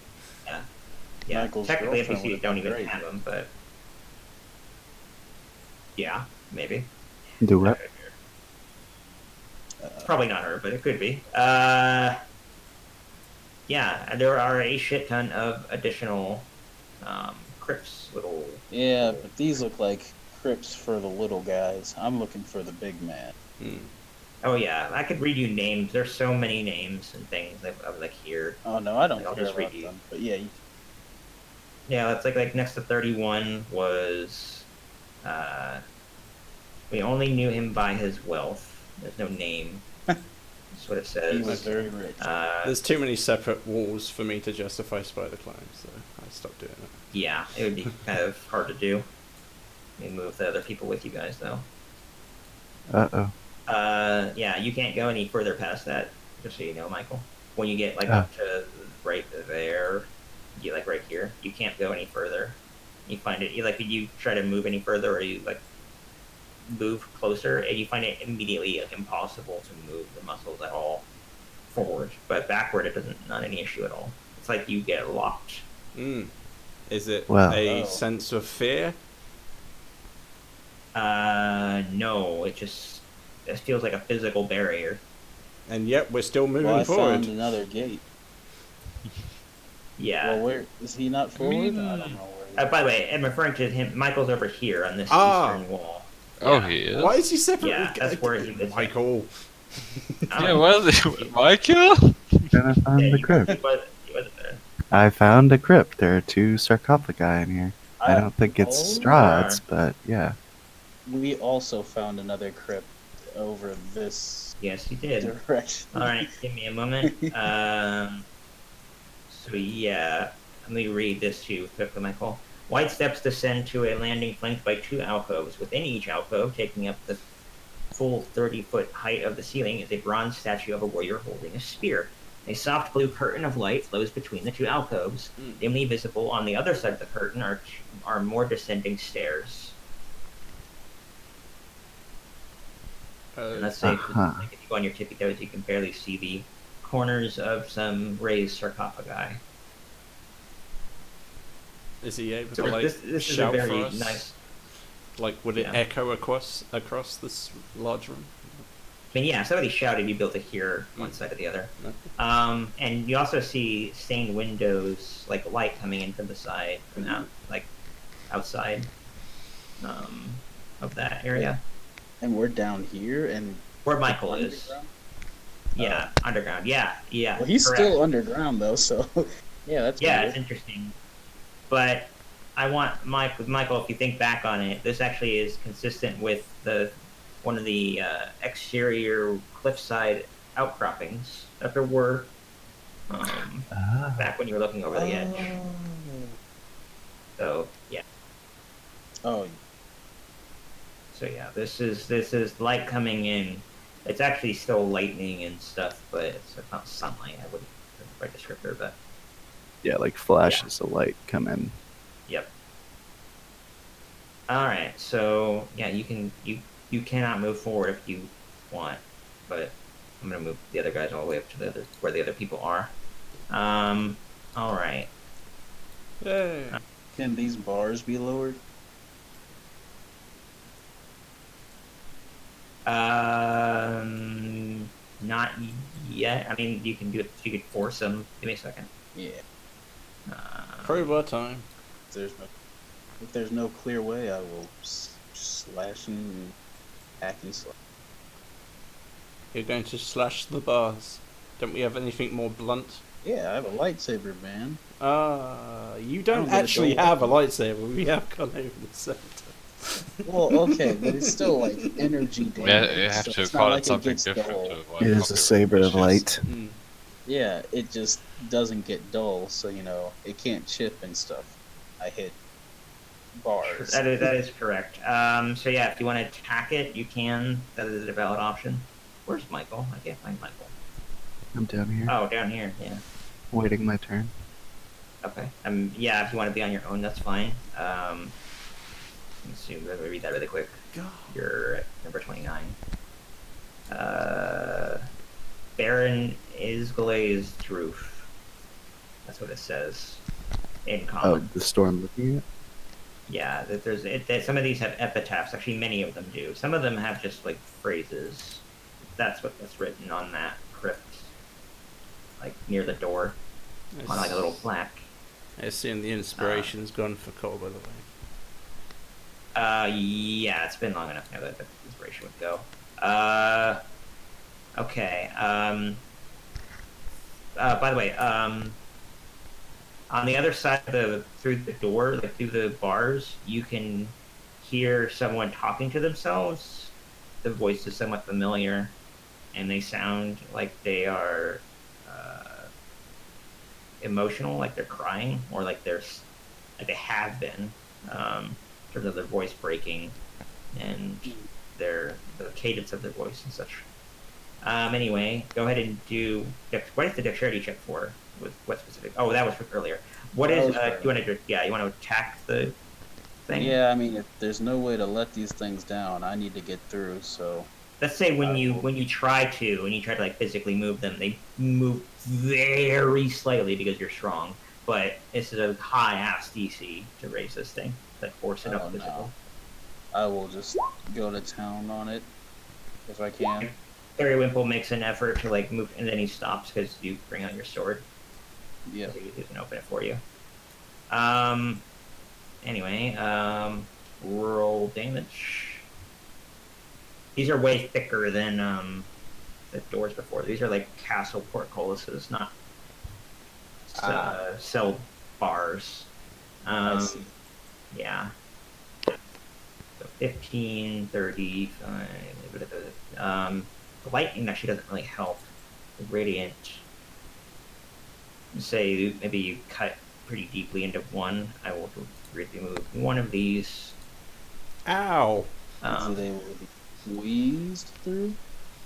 Yeah, Michael's technically girlfriend NPCs would've don't been even great. have them, but yeah, maybe. Do what? It's probably not her, but it could be. Yeah, there are a shit ton of additional crypts, little. Yeah, but these look like crypts for the little guys. I'm looking for the big man. Hmm. Oh yeah, I could read you names. There's so many names and things of like here. Oh no, I don't I'll care just read about you. them. But yeah, Yeah, it's like next to 31 was. We only knew him by his wealth. There's no name. That's what it he was says. very rich. There's too many separate walls for me to justify spider climb, so I stopped doing it. Yeah, it would be kind of hard to do. Let me move the other people with you guys though. Uh-oh. Yeah, you can't go any further past that. Just so you know, Michael. When you get like Ah. up to right there, you like right here, you can't go any further. You find it. You try to move any further, or you like move closer, and you find it immediately like, impossible to move the muscles at all forward. But backward, it doesn't. Not any issue at all. It's like you get locked. Mm. Is it Wow. a Oh. sense of fear? No, it feels like a physical barrier. And yet we're still moving Well, I forward. found another gate. Yeah. Well, where is he not forward? I don't know where. By the way, I'm referring to him. Michael's over here on this Ah. eastern wall. Oh, Yeah. he is. Why is he separate? Yeah, that's where he lives. Michael. Yeah, well, Michael. Then I found the crypt. He wasn't there. I found a crypt. There are 2 sarcophagi in here. I don't think it's Oh, Strahd's, but yeah. We also found another crypt over this Yes, he did. direction. All right, give me a moment. So yeah, let me read this to you quickly, Michael. White steps descend to a landing flanked by 2 alcoves. Within each alcove, taking up the full 30-foot height of the ceiling, is a bronze statue of a warrior holding a spear. A soft blue curtain of light flows between the 2 alcoves. Dimly visible on the other side of the curtain are more descending stairs. And let's say Uh-huh. if you go on your tippy toes, you can barely see the corners of some raised sarcophagi. Is he able So to like this is a shout very for us? nice. Like, would it Yeah. echo across this large room? I mean, yeah, somebody shouted, you'd be able to hear one side or the other. Okay. And you also see stained windows, like light coming in from the side, from out, like outside of that area. And we're down here, and Where Michael is. underground? Yeah, underground. Yeah. Well, he's correct. still underground though, so yeah, that's Yeah, weird. it's interesting. But I want Michael, if you think back on it, this actually is consistent with one of the exterior cliffside outcroppings that there were back when you were looking over the edge. So yeah. Oh, So yeah, this is light coming in. It's actually still lightning and stuff, but it's not sunlight. I wouldn't write a descriptor, but Yeah, like flashes of light come in. yep. All right, so yeah, you cannot move forward if you want, but I'm gonna move the other guys all the way up to where the other people are. All right. Yay. can these bars be lowered? Not yet. I mean, you can do it. You could force them. Give me a second. Yeah. Crowbar time. If there's no clear way, I will slash and hack and slash. You're going to slash the bars. Don't we have anything more blunt? Yeah, I have a lightsaber, man. You I'm don't gonna actually go- have a lightsaber. We have gone over the center. Well, okay, but it's still like energy damage. Yeah, you have so to it's not call like it something gets different dull. to avoid It is a copyright saber of issues. light. Mm. Yeah, it just doesn't get dull, so it can't chip and stuff. I hit bars. That is correct. So yeah, if you want to attack it, you can. That is a valid option. Where's Michael? I can't find Michael. I'm down here, Oh, down here. Yeah. waiting my turn. Okay. Yeah, if you want to be on your own, that's fine. Let's see. Let me read that really quick. God. You're at number 29. Baron is glazed roof. That's what it says in Oh, common. the storm looking at? Yeah, that some of these have epitaphs. Actually, many of them do. Some of them have just like phrases. That's what's written on that crypt, like near the door, on like a little plaque. I assume the inspiration's gone for Cole, by the way. Yeah, it's been long enough now that the inspiration would go. Okay. By the way, on the other side through the door, like through the bars, you can hear someone talking to themselves. The voice is somewhat familiar, and they sound like they are emotional, like they're crying, or like they have been. In terms of their voice breaking and the cadence of their voice and such. Anyway, go ahead and do. What is the dexterity check for? With what specific? Oh, that was for earlier. What That is? was for You want to? Yeah, you want to attack the thing? Yeah, I mean, if there's no way to let these things down, I need to get through. So Let's say when you try to like physically move them, they move very slightly because you're strong. But it's a high ass DC to raise this thing, like force it Oh, up physically. no. I will just go to town on it if I can. Periwinkle makes an effort to like move, and then he stops because you bring out your sword. Yeah. So he can open it for you. Anyway, roll damage. These are way thicker than the doors before. These are like castle portcullises, not cell bars. I see. Yeah. So 15, 30, the lightning actually doesn't really help. The radiant, say maybe you cut pretty deeply into one. I will remove one of these. Ow! Is it able to be squeezed through?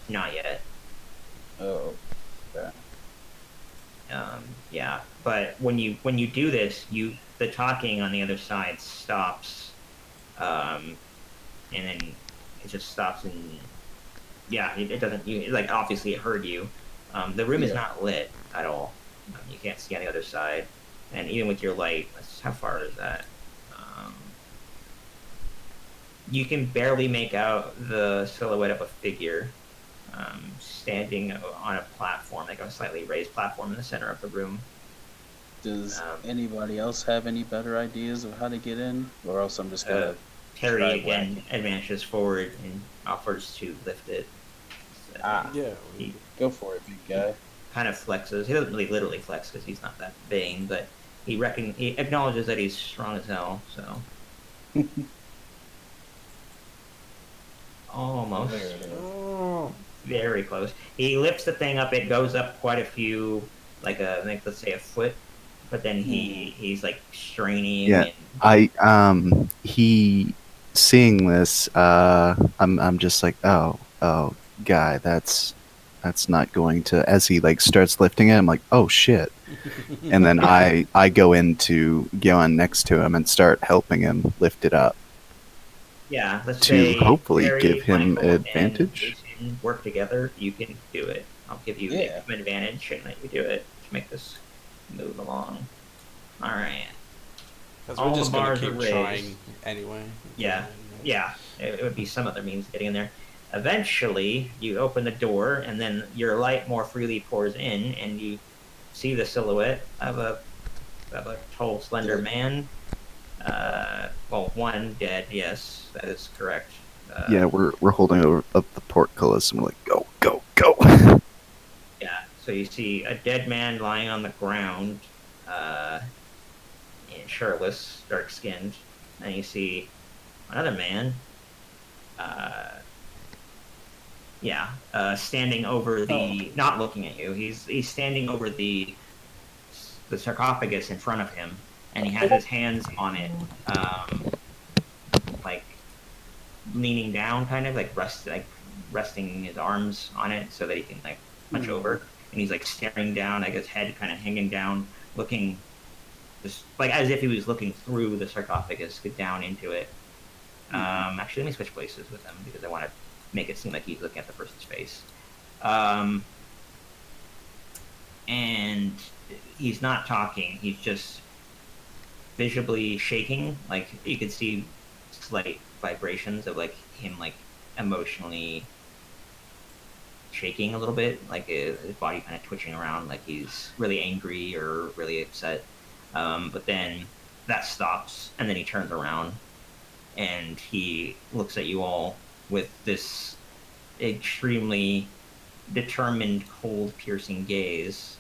Not yet. Oh, okay. Yeah, but when you do this, the talking on the other side stops, and then it just stops, and yeah, it doesn't. Like obviously it heard you. The room is Yeah. not lit at all. You can't see on the other side, and even with your light, how far is that? You can barely make out the silhouette of a figure standing on a platform, like a slightly raised platform in the center of the room. Does anybody else have any better ideas of how to get in? Or else I'm just gonna Terry Try again whacking. advances forward and offers to lift it. So Yeah. he Go for it, big guy. kind of flexes. He doesn't really literally flex because he's not that vain, but he acknowledges that he's strong as hell. So almost. There it is. Oh. Very close. He lifts the thing up. It goes up quite a few, like let's say a foot, but then he's like straining. Yeah. He seeing this, I'm just like, oh, guy, that's not going to. As he like starts lifting it, I'm like, oh shit, and then I go on next to him and start helping him lift it up. Yeah, let's To say hopefully Terry, give him Michael, and advantage. Jason work together. You can do it. I'll give you Yeah. an advantage and let you do it to make this move along. All right. Because All we're the just going bars to are keep raised. trying anyway. Yeah. Yeah, it would be some other means of getting in there. Eventually, you open the door, and then your light more freely pours in, and you see the silhouette of a tall, slender man. Well, one dead. Yes, that is correct. Yeah, we're holding up the portcullis and we're like, go, go, go. Yeah. So you see a dead man lying on the ground, shirtless, dark-skinned, and you see another man. Standing over the, not looking at you. He's standing over the sarcophagus in front of him, and he has his hands on it, like leaning down, kind of like resting his arms on it so that he can like punch over. And he's like staring down, like his head kind of hanging down, looking just like as if he was looking through the sarcophagus down into it. Actually, let me switch places with him because I want to make it seem like he's looking at the person's face. And he's not talking. He's just visibly shaking. Like you could see slight vibrations of like him like emotionally shaking a little bit, like his body kind of twitching around, like he's really angry or really upset. But then that stops, and then he turns around and he looks at you all with this extremely determined, cold, piercing gaze,